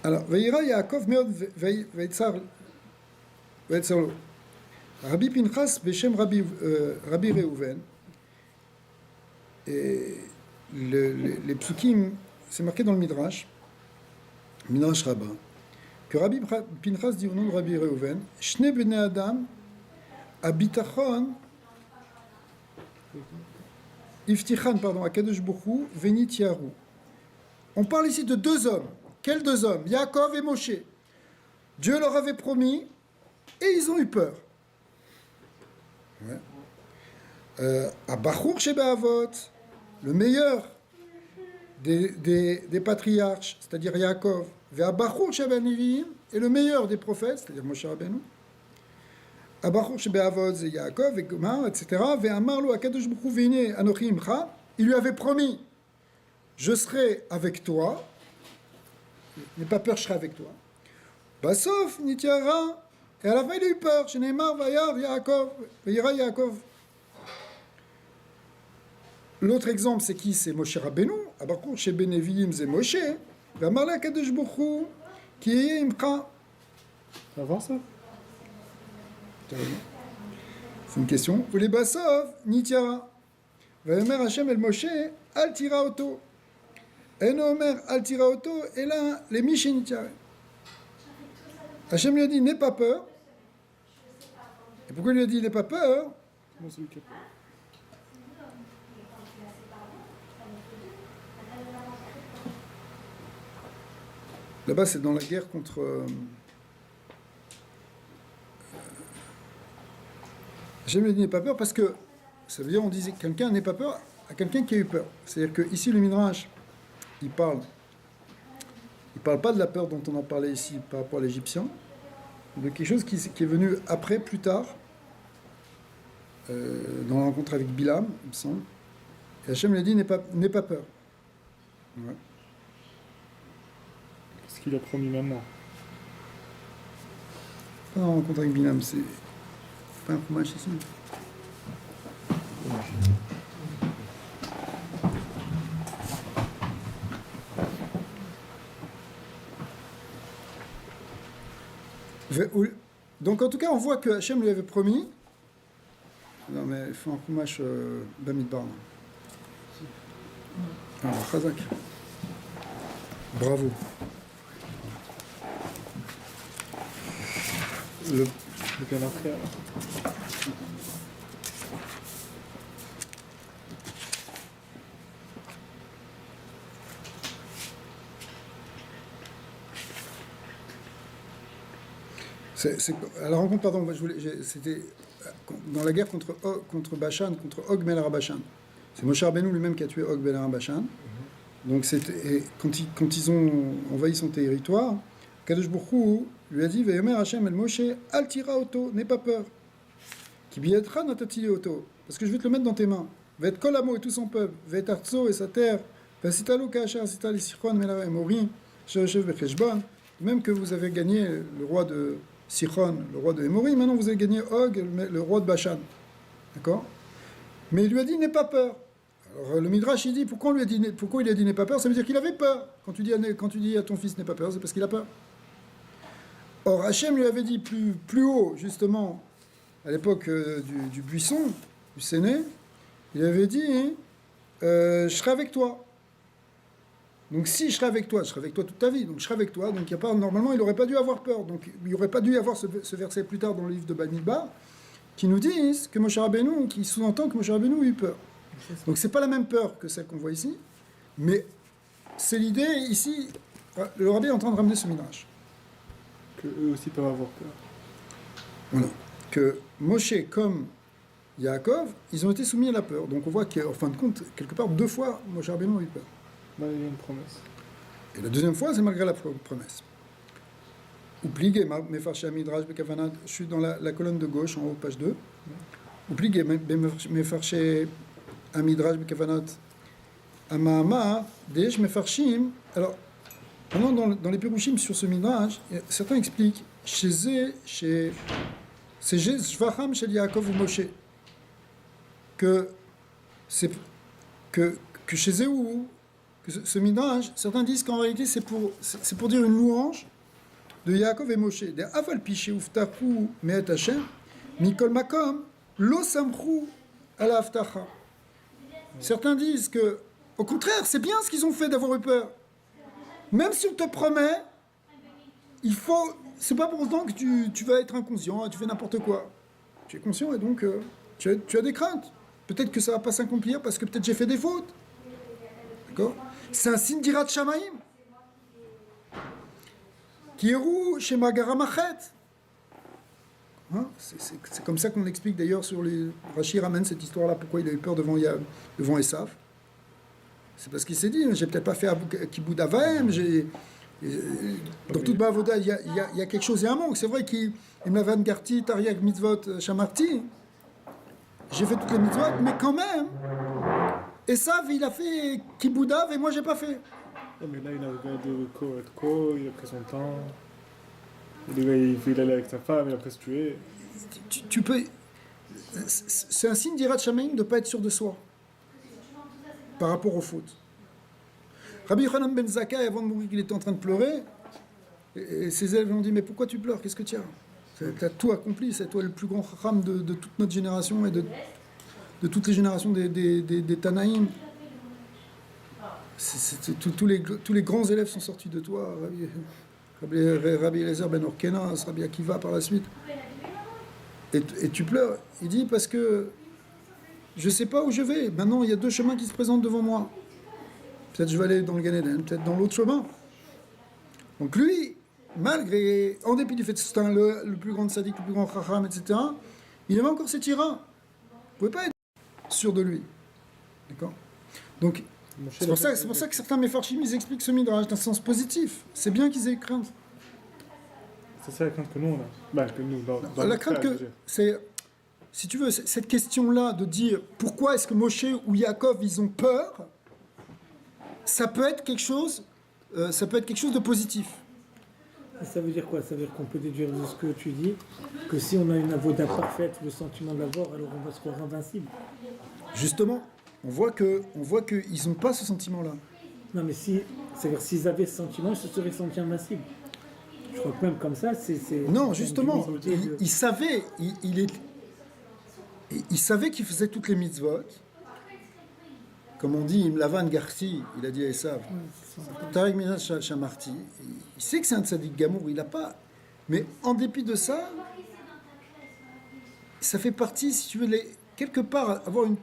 Alors, Vayira Yaakov Meod Vaytzar Lo. Rabbi Pinchas Beshem Rabbi Reuven. Et les psukim, c'est marqué dans le Midrash Rabbah, que Rabbi Pinchas dit au nom de Rabbi Reuven, Shne bnei Adam, Abitachon, Iftichan, Akadosh Borou, Venit Yaru. On parle ici de deux hommes. Quels deux hommes? Yaakov et Moshe. Dieu leur avait promis et ils ont eu peur. Abachur Shebeavot, le meilleur des patriarches, c'est-à-dire Yaakov, Ve'abachur Shebeneviim, et le meilleur des prophètes, c'est-à-dire Moshe Rabbeinu. Abachur Shebeavot, c'est Yaakov, et Gomar, etc. Ve'amarlo Akadosh Borou Veine Anochi Imcha, il lui avait promis, je serai avec toi, n'aie pas peur, je serai avec toi. Bassof, Nitiara, et à la fin il a eu peur, Sheneimar, Vayar, Yaakov, Vayira Yaakov. L'autre exemple, c'est qui? C'est Moshe Rabbeinu. Abachur Shebeneviim, c'est Moshe. Ve'amarlo Akadosh Borou, qui est Imcha. Avant ça? C'est une question. Ou les Bassof, Nitiara. Vayomer Hashem el Moshe, al tira auto. En Omer al tira auto, et là, les Miché Nitiara. Hashem lui a dit, n'aie pas peur. Et pourquoi il lui a dit, n'aie pas peur? Comment c'est le capot? Là-bas, c'est dans la guerre contre. Hashem lui a dit, n'aie pas peur, parce que ça veut dire, on disait, quelqu'un n'ait pas peur à quelqu'un qui a eu peur. C'est-à-dire que ici, le Midrash, il parle pas de la peur dont on a parlé ici par rapport à l'Égyptien, de quelque chose qui est venu après, plus tard, dans la rencontre avec Bilam, il me semble. Et Hachem lui a dit, n'aie pas peur. Ouais. Qu'est-ce qu'il a promis maintenant? Pas dans la rencontre avec Bilam, c'est pas un fromage ici. Donc en tout cas, on voit que Hachem lui avait promis Non, mais il faut un Chumash Bamidbar. Alors, Khazak. Bravo. Le... C'est bien après, alors. À la rencontre, pardon, c'était dans la guerre contre Bashan, contre Og ben Arabashan. C'est Moshe Rabbeinu lui-même qui a tué Og ben Arabashan. Donc quand ils ont envahi son territoire, Kadosh Baruch Hu lui a dit Ve'yomer Hashem el Moshe al tira oto, n'aie pas peur. Ki biyetra natati oto, parce que je vais te le mettre dans tes mains. Ve'et kol amo et tout son peuple, ve'et arzo et sa terre, ve'asitalo ka'asher asita li Sichon mela emori, shereshev becheshbon. Même que vous avez gagné le roi de Sichon, le roi de Emori, maintenant vous avez gagné Og, le roi de Bashan. D'accord? Mais il lui a dit n'aie pas peur. Alors le Midrash il dit pourquoi il a dit n'aie pas peur, ça veut dire qu'il avait peur. Quand tu dis à ton fils n'aie pas peur, c'est parce qu'il a peur. Or Hachem lui avait dit plus haut, justement, à l'époque du buisson, du Séné, il avait dit je serai avec toi. Donc si je serai avec toi toute ta vie, donc je serai avec toi, donc normalement il n'aurait pas dû avoir peur, donc il n'aurait pas dû y avoir ce verset plus tard dans le livre de Bamidbar, qui nous dit que Moshe Rabbeinu, qui sous-entend que Moshe Rabbeinu a eu peur. Donc c'est pas la même peur que celle qu'on voit ici, mais c'est l'idée ici, le Rabbi est en train de ramener ce midrash. Que eux aussi peuvent avoir peur. Voilà. Que Moshe comme Yaakov, ils ont été soumis à la peur, donc on voit qu'en fin de compte, quelque part, 2 fois, Moshe Rabbeinu a eu peur. Là, il y a une promesse. Et la deuxième fois, c'est malgré la promesse. Oupligé, Mefarché Midrash Bekavanat, je suis dans la colonne de gauche, en haut, page 2. Oupligé, Mefarché Midrash Bekavanat, Amahama, Desh Mefarshim. Alors, maintenant, dans les Pirushim sur ce Midrash, certains expliquent, c'est Shvacham Shel Yaakov ou Moshe, que chez Zéhou, ce Midrash, certains disent qu'en réalité c'est pour dire une louange de Yaakov et Moshe. Des aval piché uftachu me'et Hashem, mikol makom lo samchu ala aftacha. Certains disent que, au contraire, c'est bien ce qu'ils ont fait d'avoir eu peur. Même si on te promet, c'est pas pour autant que tu vas être inconscient, tu fais n'importe quoi. Tu es conscient et donc tu as des craintes. Peut-être que ça va pas s'accomplir parce que peut-être j'ai fait des fautes. D'accord? C'est un signe d'Irat Shamaim. Kieru chez Magaramachet. C'est comme ça qu'on l'explique d'ailleurs sur les. Rashi ramène cette histoire-là, pourquoi il a eu peur devant Esav. C'est parce qu'il s'est dit, j'ai peut-être pas fait Kiboud Avaim, dans toute Bavoda, il y a quelque chose et un manque. C'est vrai qu'il me l'avait Garti, Tariak, Mitzvot, Shamarti. J'ai fait toutes les mitzvot, mais quand même, Esav, il a fait Kiboudav et moi, j'ai pas fait. Oh, mais là, il a regardé Ko, il a pris son temps. Il allait avec sa femme, il a presque tué. Tu peux. C'est un signe d'Irat Shamaim de ne pas être sûr de soi par rapport aux fautes. Rabbi Yochanan ben Zakkai, avant de mourir, il était en train de pleurer. Et ses élèves lui ont dit mais pourquoi tu pleures? Qu'est-ce que tu as? Tu as tout accompli, c'est toi le plus grand chacham de toute notre génération et de toutes les générations des Tanaïm. Tous les grands élèves sont sortis de toi. Rabbi Eliezer ben Orkenas, Rabbi Akiva par la suite. Et tu pleures. Il dit parce que je ne sais pas où je vais. Maintenant, il y a 2 chemins qui se présentent devant moi. Peut-être je vais aller dans le Gan Eden, peut-être dans l'autre chemin. Donc lui, malgré, en dépit du fait que c'était le plus grand sadique, le plus grand chacham, etc., il avait encore cette ira. Il ne pouvait pas être sûr de lui. D'accord? Donc, c'est pour ça que certains Mefarshim, ils expliquent ce midrash d'un sens positif. C'est bien qu'ils aient crainte. C'est ça la crainte que nous, on a. Bah, que nous, dans la crainte que... c'est, si tu veux, cette question-là de dire pourquoi est-ce que Moshe ou Yaakov, ils ont peur, ça peut être quelque chose de positif. Ça veut dire quoi? Ça veut dire qu'on peut déduire de ce que tu dis que si on a une avoda parfaite, le sentiment d'avoir, alors on va se croire invincible. Justement, on voit qu'ils n'ont pas ce sentiment-là. Non, mais c'est-à-dire s'ils avaient ce sentiment, ils se seraient sentis invincibles. Je crois que même comme ça, c'est non, justement, il savait, il savait qu'il faisait toutes les mitzvot. Comme on dit, Imlavan Garti, il a dit à Esav. Tarek Minach Shamarti. Il sait que c'est un tzaddik gamour, il n'a pas. Mais en dépit de ça, ça fait partie, si tu veux, quelque part, avoir une.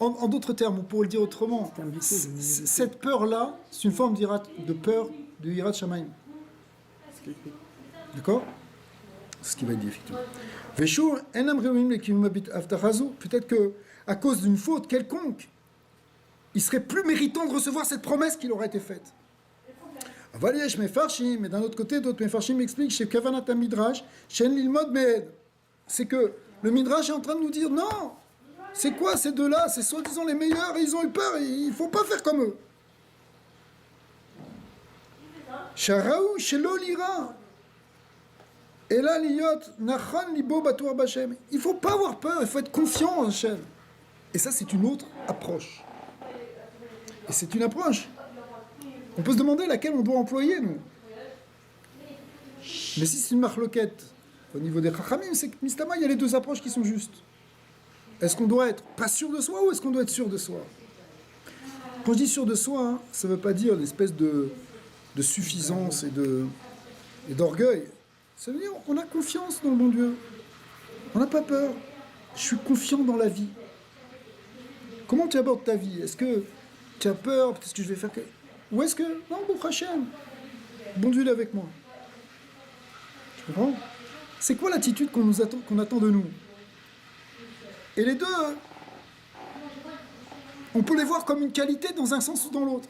En d'autres termes, ou pour le dire autrement, cette peur-là, c'est une forme de peur de Hirat Shamayim. D'accord? C'est ce qui va être dit, effectivement. Veshour, enam reouim lekimabit avtachazu. Peut-être que, à cause d'une faute quelconque, il serait plus méritant de recevoir cette promesse qui leur a été faite. Avaliyesh mefarshim, mais d'un autre côté, d'autres mefarshim expliquent chez Kavanat Midrash, Shen Lilmod Mehed. C'est que le Midrash est en train de nous dire non, c'est quoi ces deux-là? C'est soi-disant les meilleurs et ils ont eu peur, et il ne faut pas faire comme eux. Sharaou Shelo Lira. Et là, l'iyot, nachan libo batour b'Hashem. Il ne faut pas avoir peur, il faut être confiant en Hachem. Et ça, c'est une autre approche. Et c'est une approche. On peut se demander laquelle on doit employer, nous. Mais si c'est une marloquette au niveau des chachamim, c'est que Mistama, il y a les deux approches qui sont justes. Est-ce qu'on doit être pas sûr de soi ou est-ce qu'on doit être sûr de soi? Quand je dis sûr de soi, hein, ça ne veut pas dire l'espèce de suffisance et d'orgueil. Ça veut dire qu'on a confiance dans le bon Dieu. On n'a pas peur. Je suis confiant dans la vie. Comment tu abordes ta vie? Est-ce que tu as peur? Peut-être que je vais faire... Ou est-ce que... Non, bon Hachem. Bon Dieu est avec moi. Tu comprends? C'est quoi l'attitude qu'on attend de nous? Et les deux, on peut les voir comme une qualité dans un sens ou dans l'autre.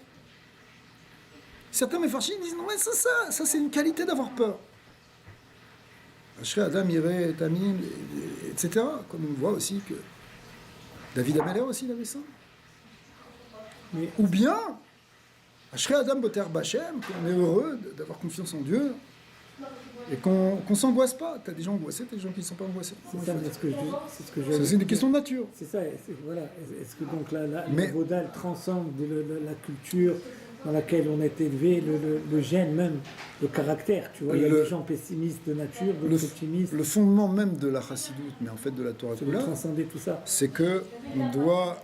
Certains méfarchim disent non mais ça c'est une qualité d'avoir peur. Ashrei Adam Yireh Tamim, etc. Comme on voit aussi que David Ameller aussi il avait ça. Mais, ou bien Ashrei Adam Boter Bachem, qu'on est heureux d'avoir confiance en Dieu et qu'on s'angoisse pas. T'as des gens angoissés, t'as des gens qui ne sont pas angoissés. C'est ça, C'est une question de nature. C'est ça, voilà. Est-ce que donc la Vodal transcende la culture dans laquelle on est élevé, le gène même, le caractère, tu vois, il y a des gens pessimistes de nature, d'autres optimistes. Le fondement même de la chassidoute, mais en fait de la Torah c'est de transcender tout ça. C'est que on doit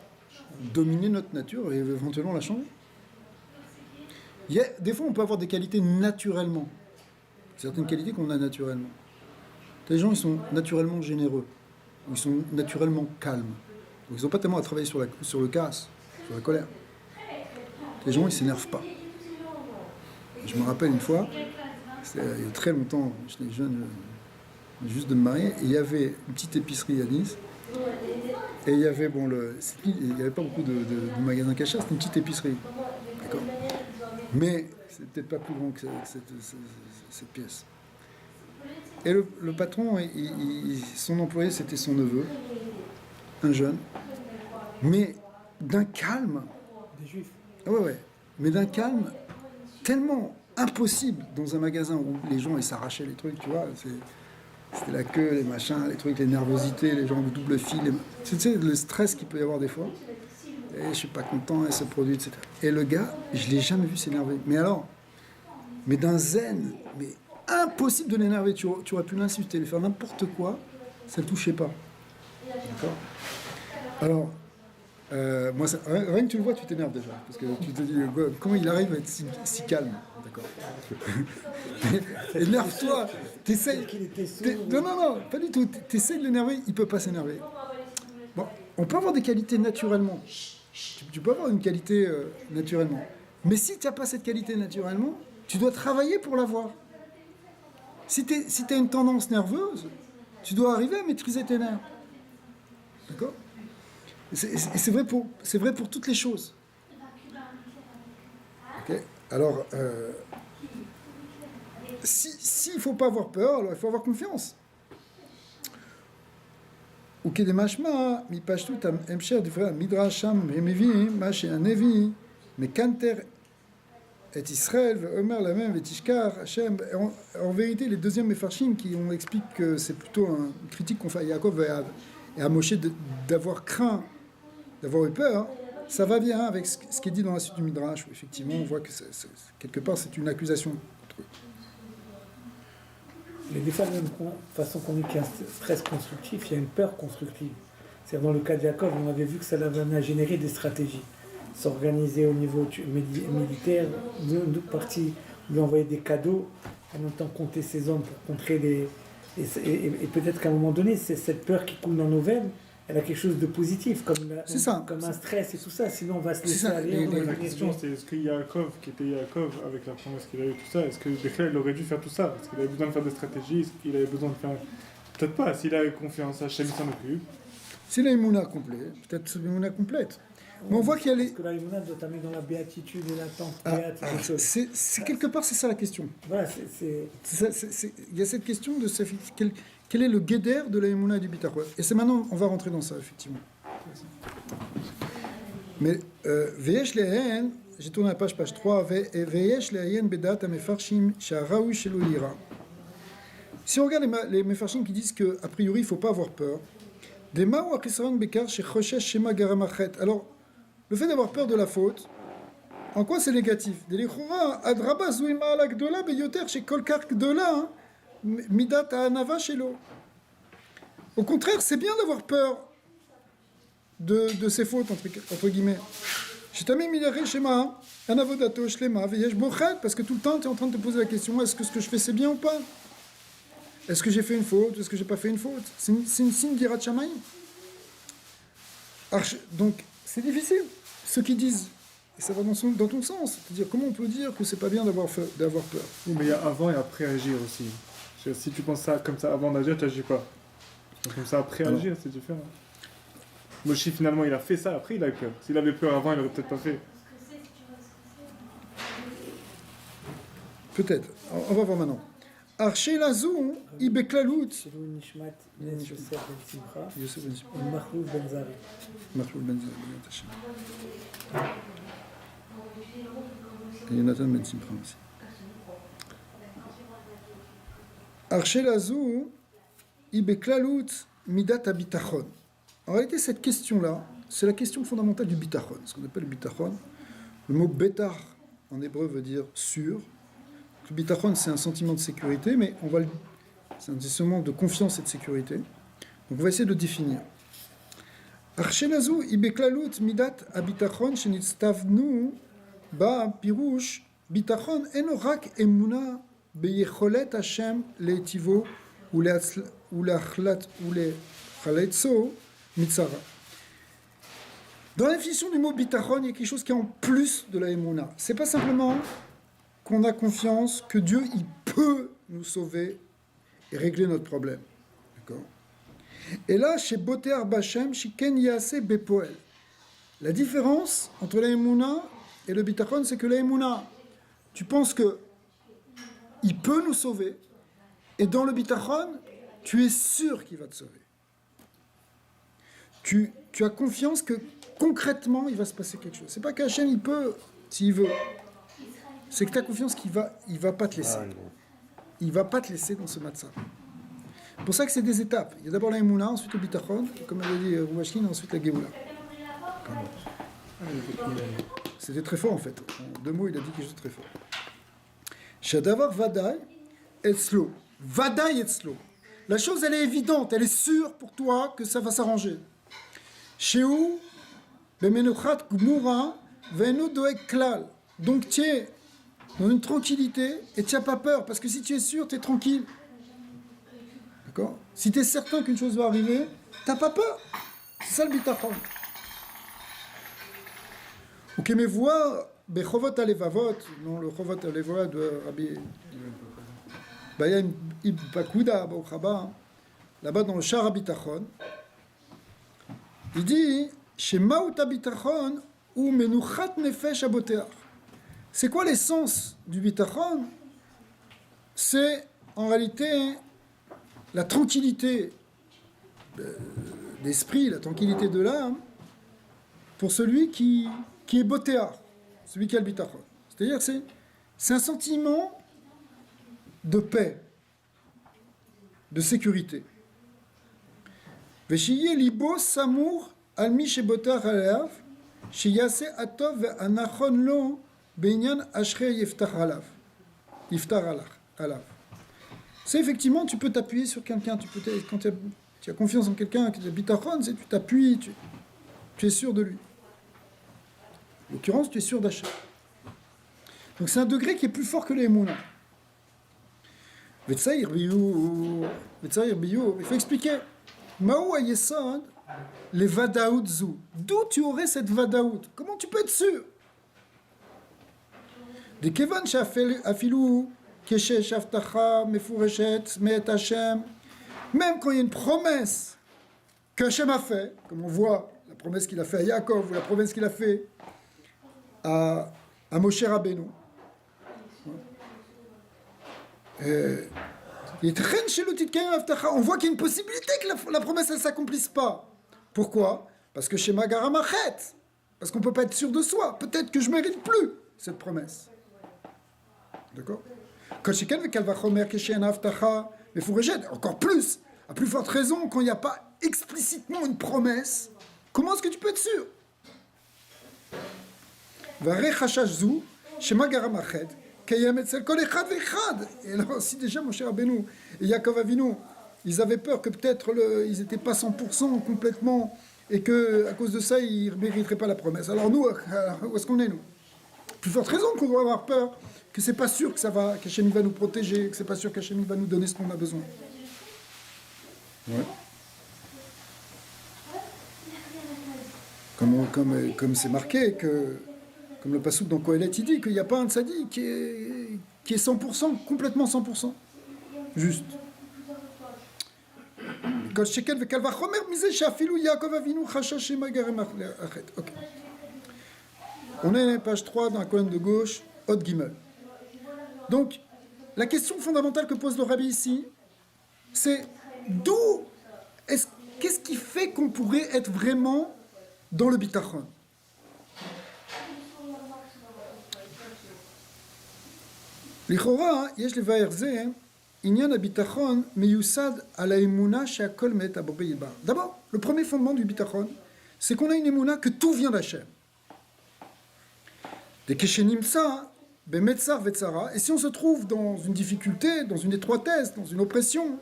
dominer notre nature et éventuellement la changer. Des fois, on peut avoir des qualités naturellement. Certaines qualités qu'on a naturellement. Les gens, ils sont naturellement généreux, ou ils sont naturellement calmes. Donc, ils n'ont pas tellement à travailler sur le casse, sur la colère. Les gens, ils ne s'énervent pas. Je me rappelle une fois, il y a très longtemps, j'étais jeune, juste de me marier, et il y avait une petite épicerie à Nice, et il y avait, il n'y avait pas beaucoup de magasins cachers, c'était une petite épicerie. D'accord. Mais c'est peut-être pas plus grand que cette pièce. Et le patron, son employé, c'était son neveu, un jeune, mais d'un calme. Des juifs. Ouais. Mais d'un calme tellement impossible dans un magasin où les gens ils s'arrachaient les trucs, tu vois. C'était la queue, les machins, les trucs, les nervosités, les gens de double fil. Tu sais, le stress qu'il peut y avoir des fois. Et je suis pas content, et ce produit, etc. Et le gars, je l'ai jamais vu s'énerver. Mais d'un zen, mais impossible de l'énerver. Tu aurais pu l'insulter, lui faire n'importe quoi, ça ne le touchait pas. D'accord? Alors, moi, rien que tu le vois, tu t'énerves déjà. Parce que tu te dis, comment il arrive à être si calme? D'accord? Énerve-toi, t'essayes. Non, pas du tout. T'essayes de l'énerver, il peut pas s'énerver. Bon, on peut avoir des qualités naturellement. Tu peux avoir une qualité naturellement. Mais si tu n'as pas cette qualité naturellement, tu dois travailler pour l'avoir. Si tu as une tendance nerveuse, tu dois arriver à maîtriser tes nerfs. D'accord? C'est vrai pour toutes les choses. Okay? Alors, s'il ne faut pas avoir peur, alors il faut avoir confiance. וכדמשמע, מפשטות המשך דברי המדרש שם הם מביאים מה שהנביא מקנטר את ישראל ואומר להם ותשכח השם. En vérité, les deuxièmes Mefarshim qui on explique que c'est plutôt une critique qu'on fait à Yaakov et à Moshe d'avoir craint, d'avoir eu peur, ça va bien avec ce qui est dit dans la suite du Midrash où effectivement on voit que quelque part c'est une accusation contre eux. Mais des fois, même de façon qu'on dit qu'il y a un stress constructif, il y a une peur constructive. C'est-à-dire dans le cas de Jacob, on avait vu que ça l'avait à générer des stratégies. S'organiser au niveau militaire, une partie lui envoyer des cadeaux, en même temps compter ses hommes pour contrer les... Et peut-être qu'à un moment donné, c'est cette peur qui coule dans nos veines, elle a quelque chose de positif, comme un stress et tout ça, sinon on va se laisser aller. La question c'est est-ce que Yaakov, qui était Yaakov, avec la promesse qu'il a eu, tout ça, est-ce que Bechel aurait dû faire tout ça? Est-ce qu'il avait besoin de faire des stratégies? Est-ce qu'il avait besoin de faire... Peut-être pas, s'il a confiance, Hachem s'en occupe. C'est la Emouna complète, peut-être c'est l'Emouna complète. Mais on voit qu'il y a les... Parce que la Emouna doit t'amener dans la béatitude et l'attente. C'est quelque part, c'est ça la question. Voilà, Il y a cette question de quel est le guéder de la Emouna et du Bitachon. Et c'est maintenant, on va rentrer dans ça, effectivement. Mais Veyesh Lehen, j'ai tourné la page 3, Veyesh Lehen Bedat Amefarshim Sha'araou Shelo Yira. Si on regarde les Mefarshim qui disent qu'a priori il ne faut pas avoir peur, alors, le fait d'avoir peur de la faute, en quoi c'est négatif? Au contraire, c'est bien d'avoir peur de ses fautes, entre guillemets. Parce que tout le temps, tu es en train de te poser la question, est-ce que ce que je fais c'est bien ou pas? Est-ce que j'ai fait une faute ou est-ce que j'ai pas fait une faute? C'est une signe d'Irat Shamayim. Donc, c'est difficile. Ceux qui disent, et ça va dans ton sens, c'est-à-dire comment on peut dire que c'est pas bien d'avoir peur? Oui, mais il y a avant et après agir aussi. Si tu penses ça comme ça avant d'agir, tu n'agis pas. Donc, comme ça après agir, c'est différent. Moshe finalement il a fait ça, après il a eu peur. S'il avait peur avant, il aurait peut-être pas fait. Peut-être. On va voir maintenant. Arché Lazou, Ibeklalut. Shilou Nishmat, Yosef Ben Simcha, Yosef Ben Simcha. et Mahloul Ben Zari. Mahloul Ben Zari, Hashem. Et Yonatan Ben Simcha aussi. Arché Lazou, Ibeklalut, Midat Abitachon. En réalité, cette question-là, c'est la question fondamentale du bitachon, ce qu'on appelle le bitachon. Le mot betar en hébreu veut dire sûr. Le bitachon, c'est un sentiment de sécurité, mais c'est un sentiment de confiance et de sécurité. Donc on va essayer de le définir. Archenazu ibeklalut midat abitachon shenitztavnu ba pirush bitachon eno rak emuna beyecholet Hashem leitivo ou lechaletzo mitzara. Dans la définition du mot bitachon, il y a quelque chose qui est en plus de la emuna. C'est pas simplement qu'on a confiance que Dieu, il peut nous sauver et régler notre problème. D'accord? Et là, chez Botear Bachem, Shiken Yase Bepoel. La différence entre la Emouna et le Bitachon, c'est que la Emouna, tu penses que il peut nous sauver, et dans le Bitachon, tu es sûr qu'il va te sauver. Tu as confiance que concrètement, il va se passer quelque chose. C'est pas qu'Hachem, il peut, s'il veut. C'est que tu as confiance qu'il va pas te laisser. Il va pas te laisser dans ce matzah. C'est pour ça que c'est des étapes. Il y a d'abord la Emouna, ensuite le Bitachon, comme avait dit Rouachkin, ensuite la Géoula. C'était très fort en fait. En 2 mots, il a dit quelque chose de très fort. Shadavar Vadaï Etzlo. Vadaï Etzlo. La chose, elle est évidente, elle est sûre pour toi que ça va s'arranger. Sheu Bemenuchat Gmura Venu Doek Klal. Donc tu es dans une tranquillité et tu n'as pas peur, parce que si tu es sûr, tu es tranquille. D'accord? Si tu es certain qu'une chose va arriver, tu n'as pas peur. C'est ça le bitachon. Ok, mais voir Bechovot Alevavot, non, le Chovot Alevavot de Rabbi Bayan Ibn Pakuda, là-bas dans le Shara Bitachon, il dit chez Maouta Bitachon ou Menuchat Nefesh Aboteach. C'est quoi l'essence du bitachon? C'est en réalité la tranquillité d'esprit, la tranquillité de l'âme pour celui qui est botéa, celui qui a le bitachon. C'est-à-dire que c'est un sentiment de paix, de sécurité. Veshiye libo samour al mi shebotar alav sheyase atov ve'anachon lo Benyan Ashrei Yiftar Alav. C'est effectivement, tu peux t'appuyer sur quelqu'un, quand tu tu as confiance en quelqu'un qui est bitachon, c'est tu t'appuies, tu es sûr de lui. En l'occurrence, tu es sûr d'Hachem. Donc c'est un degré qui est plus fort que les Emouna. Vetsaïr Biyou, il faut expliquer. Maou Ayesod, les Vadaout Zou. D'où tu aurais cette Vadaout? Comment tu peux être sûr? De Kevan Afilou, Keshesh Aftacha, Mefureshet, Meet Hashem. Même quand il y a une promesse que Hashem a fait, comme on voit la promesse qu'il a fait à Yaakov ou la promesse qu'il a fait à Moshe Rabbeinu. On voit qu'il y a une possibilité que la promesse ne s'accomplisse pas. Pourquoi? Parce que chez Magaramachet, parce qu'on ne peut pas être sûr de soi. Peut-être que je ne mérite plus cette promesse. D'accord? Encore plus, à plus forte raison, quand il n'y a pas explicitement une promesse, comment est-ce que tu peux être sûr? Et alors, si déjà mon cher Rabbeinu et Yaakov Avinu, ils avaient peur que peut-être ils n'étaient pas 100% complètement et qu'à cause de ça, ils ne mériteraient pas la promesse. Alors nous, où est-ce qu'on est, nous? Plus forte raison qu'on doit avoir peur que c'est pas sûr que ça va, qu'Hachem va nous protéger, que c'est pas sûr qu'Hachem va nous donner ce qu'on a besoin. Ouais. Comme c'est marqué que, comme le passouk dans Kohelet, il dit qu'il n'y a pas un tzaddik qui est 100%, complètement 100%. Juste. Ok. On est à la page 3 dans la colonne de gauche, Hot Gimel. Donc, la question fondamentale que pose le rabbi ici, c'est qu'est-ce qui fait qu'on pourrait être vraiment dans le bitachon? לכאורה, יש לבאר זה, עניין הביטחון מיוסד על האמונה שהכל מאת הבורא יתברך. D'abord, le premier fondement du bitachon, c'est qu'on a une émouna que tout vient d'Hachem. וכשנמצא במצר וצרה, et si on se trouve dans une difficulté, dans une étroitesse, dans une oppression,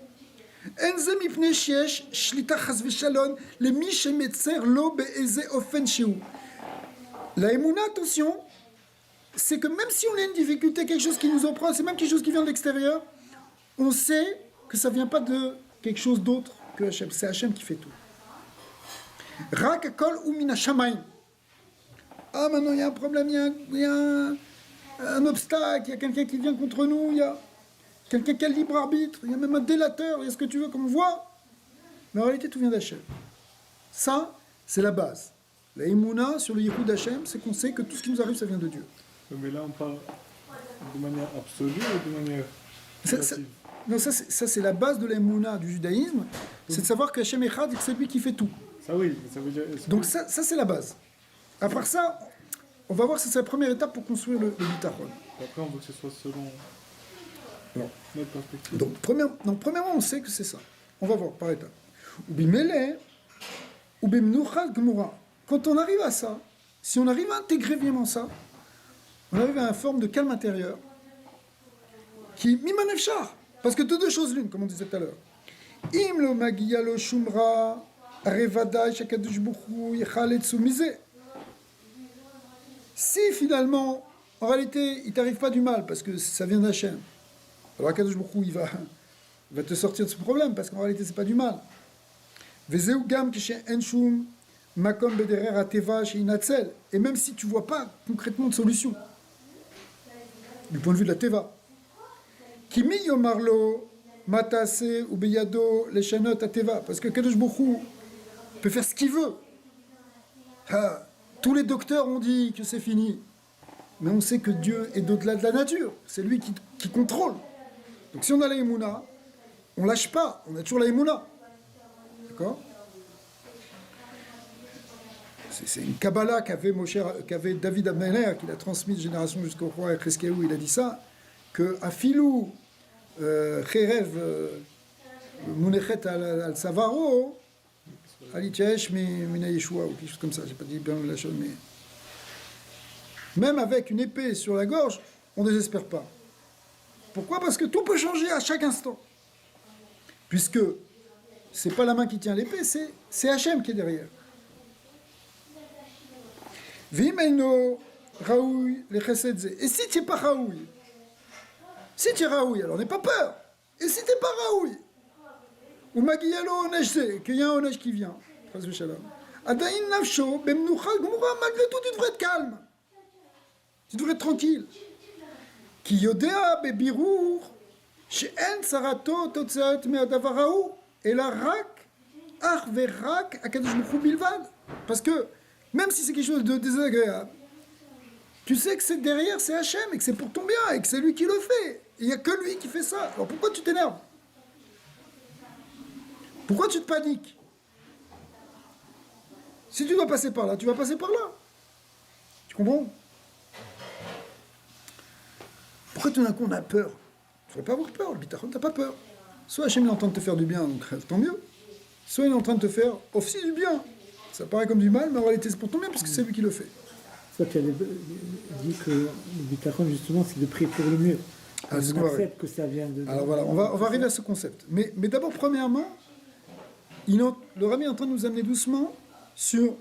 אין זה מפני שיש שליטה חס ושלום למי שמצר לו באיזה אופן שהוא. La émouna, attention, c'est que même si on a une difficulté, quelque chose qui nous oppresse, c'est même quelque chose qui vient de l'extérieur, on sait que ça ne vient pas de quelque chose d'autre que Hachem. C'est Hachem qui fait tout. Rak kol ou mina shamayim. Ah, maintenant il y a un problème, il y a un obstacle, il y a quelqu'un qui vient contre nous, il y a quelqu'un qui a le libre arbitre, il y a même un délateur, il y a ce que tu veux comme on voit. Mais en réalité, tout vient d'Hachem. Ça, c'est la base. La émouna sur le Yichud d'Hachem, c'est qu'on sait que tout ce qui nous arrive, ça vient de Dieu. Mais là, on parle de manière absolue ou de manière relative? Non, ça c'est la base de l'émouna du judaïsme, c'est de savoir que Hachem Echad, c'est lui qui fait tout. Ça oui, ça veut dire... Donc ça c'est la base. Après ça, on va voir que c'est la première étape pour construire le bitachon. Après, on veut que ce soit selon notre perspective. Donc premièrement, on sait que c'est ça. On va voir par étapes. Quand on arrive à ça, si on arrive à intégrer vraiment ça, on arrive à une forme de calme intérieur qui mimanefchar, parce que de deux choses l'une, comme on disait tout à l'heure. Im lo magia lo shumra revada shakadosh bukhu yechaletsu mise. Si finalement, en réalité, il t'arrive pas du mal parce que ça vient d'Hachem, alors Akadosh Bukhu il va te sortir de ce problème parce qu'en réalité c'est pas du mal. Vezeu gam kishe enshum makom bederer ateva sheinatzel. Et même si tu vois pas concrètement de solution du point de vue de la teva. Kimi yomarlo matase ou beyado leshanot ateva, parce que Akadosh Bukhu peut faire ce qu'il veut. Tous les docteurs ont dit que c'est fini. Mais on sait que Dieu est au-delà de la nature. C'est lui qui contrôle. Donc si on a la émouna, on ne lâche pas. On a toujours la émouna. D'accord? C'est une Kabbalah qu'avait David Ameler, qu'il a transmis de génération jusqu'au roi Echeskéou. Il a dit ça, que Afilou, Cherev, Munechet al-Savaro, Alitiaesh mina Yeshua, ou quelque chose comme ça, j'ai pas dit bien la chose, mais même avec une épée sur la gorge, on ne désespère pas. Pourquoi? Parce que tout peut changer à chaque instant. Puisque c'est pas la main qui tient l'épée, c'est Hachem qui est derrière. Vimeno raoui le chesed ze. Et si tu n'es pas raoui, si tu es raoui, alors n'aie pas peur. Et si tu n'es pas raoui, ou magiyalo onesh ze, qu'il y a un onesh qui vient, adain nafsho bemnucha gmura, malgré tout tu devrais être calme. Tu devrais être tranquille. Ki yodea bebirour she'en sarato totzaat me'adavar ha'u ela rak ach verak hakadosh baruch hu bilvad. Parce que même si c'est quelque chose de désagréable, tu sais que c'est derrière, c'est Hachem, et que c'est pour ton bien, et que c'est lui qui le fait. Il n'y a que lui qui fait ça. Alors pourquoi tu t'énerves? Pourquoi tu te paniques? Si tu dois passer par là, tu vas passer par là. Tu comprends? Pourquoi tout d'un coup on a peur? Tu ne devrais pas avoir peur, le bitachon, tu n'as pas peur. Soit Hachem est en train de te faire du bien, donc tant mieux. Soit il est en train de te faire aussi du bien. Ça paraît comme du mal, mais en réalité c'est pour ton bien, parce que c'est lui qui le fait. Soit tu as dit que le bitachon, justement, c'est de prier pour le mieux. Ah, On accepte que ça vient de... Alors voilà, on va arriver à ce concept. Mais d'abord, premièrement, le Rami est en train de nous amener doucement sur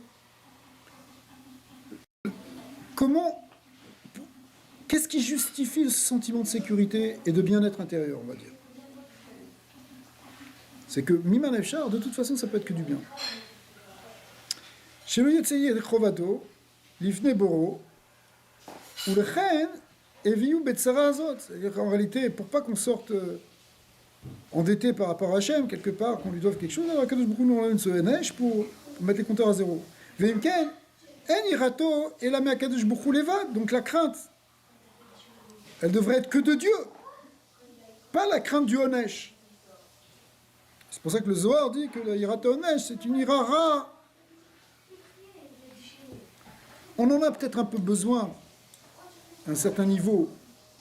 qu'est-ce qui justifie ce sentiment de sécurité et de bien-être intérieur, on va dire. C'est que Miman Efshar, de toute façon, ça peut être que du bien. Chez le Yetzeyi et Chovato, l'Ifne Boro, ou le Chen, Eviou Betsara Azot. C'est-à-dire qu'en réalité, pour pas qu'on sorte endetté par rapport à Hachem, quelque part, qu'on lui doive quelque chose, alors Akadosh Baruch Hu nous donne ce Neige pour mettre les compteurs à zéro. Veimken, En Irato, Elame Akadosh Baruch Hu Levad. Donc la crainte, elle devrait être que de Dieu, pas la crainte du Onesh. C'est pour ça que le Zohar dit que la Irato Onesh, c'est une Irara. On en a peut-être un peu besoin, à un certain niveau,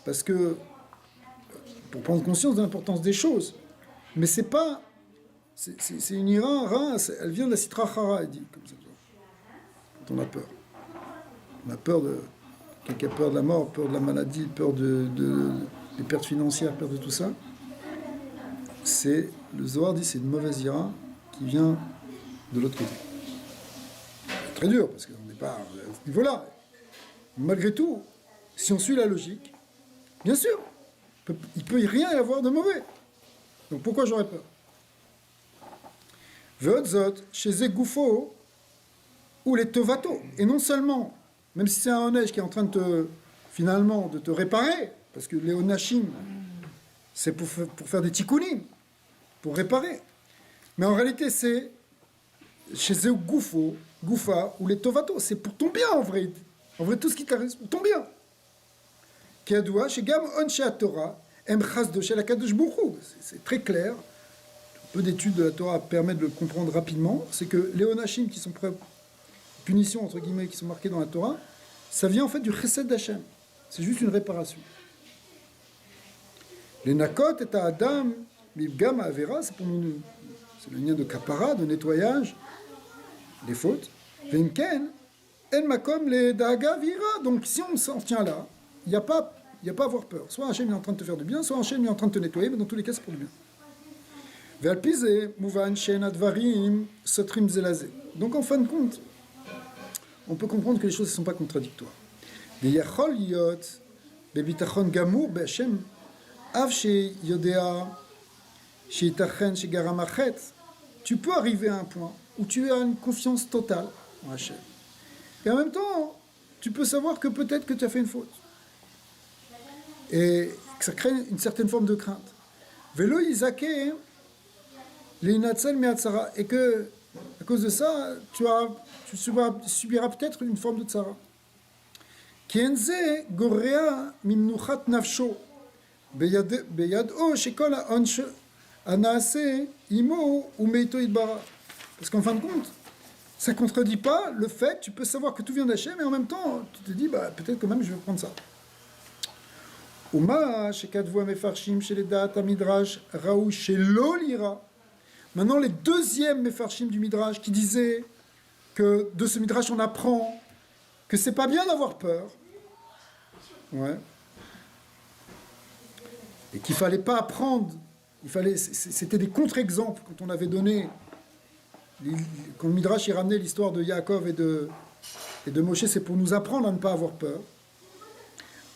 parce que, pour prendre conscience de l'importance des choses, mais c'est pas, c'est une Irara, elle vient de la Sitra Chara, elle dit, comme ça, quand on a peur. On a peur de... Quelqu'un a peur de la mort, peur de la maladie, peur des pertes financières, peur de tout ça. Le Zohar dit c'est une mauvaise ira qui vient de l'autre côté. C'est très dur, parce qu'on n'est pas à ce niveau-là. Malgré tout, si on suit la logique, bien sûr, il ne peut rien y avoir de mauvais. Donc pourquoi j'aurais peur? Veotzot, chez Zegufo, ou les Tovato, et non seulement... Même si c'est un Onesh qui est en train de te réparer, parce que les Onashim, c'est pour faire des tikkunim, pour réparer. Mais en réalité, c'est chez eux Goufa, ou les Tovato, c'est pour ton bien en vrai. En vrai, tout ce qui t'arrive, c'est pour ton bien. Kiadoua, chez Gam Onshe Torah, Emchazdo, chez la Kadosh Baruch Hu. C'est très clair. Un peu d'études de la Torah permettent de le comprendre rapidement. C'est que les Onashim qui sont punitions, entre guillemets, qui sont marquées dans la Torah, ça vient en fait du chesed d'Hachem. C'est juste une réparation. Les nakot et Adam, l'ibgam avera, c'est le lien de kapara, de nettoyage, des fautes. Vimken, el makom les daga vira. Donc si on s'en tient là, il n'y a pas à avoir peur. Soit Hachem est en train de te faire du bien, soit Hachem est en train de te nettoyer, mais dans tous les cas, c'est pour du bien. Ve'alpize, mouvan, shen advarim, sotrim zelazé. Donc en fin de compte, on peut comprendre que les choses ne sont pas contradictoires. Tu peux arriver à un point où tu as une confiance totale en Hachem. Et en même temps, tu peux savoir que peut-être que tu as fait une faute. Et que ça crée une certaine forme de crainte. Velo Isake, et que, à cause de ça, tu subiras peut-être une forme de tsara. Kienze gorea mimnuchat nafsho beyado shekol ha'onsh anase imo umeito idbara. Parce qu'en fin de compte, ça ne contredit pas le fait, tu peux savoir que tout vient d'Hachem, mais en même temps, tu te dis, peut-être que même je vais prendre ça. Uma shekadvu mefarshim chez les dates midrash raou chez l'olira. Maintenant, les deuxièmes mefarshim du midrash qui disaient que de ce midrash on apprend que c'est pas bien d'avoir peur, ouais, et qu'il fallait pas apprendre C'était des contre-exemples quand on avait donné, quand le Midrash y ramenait l'histoire de Yaakov et de Moshe, c'est pour nous apprendre à ne pas avoir peur.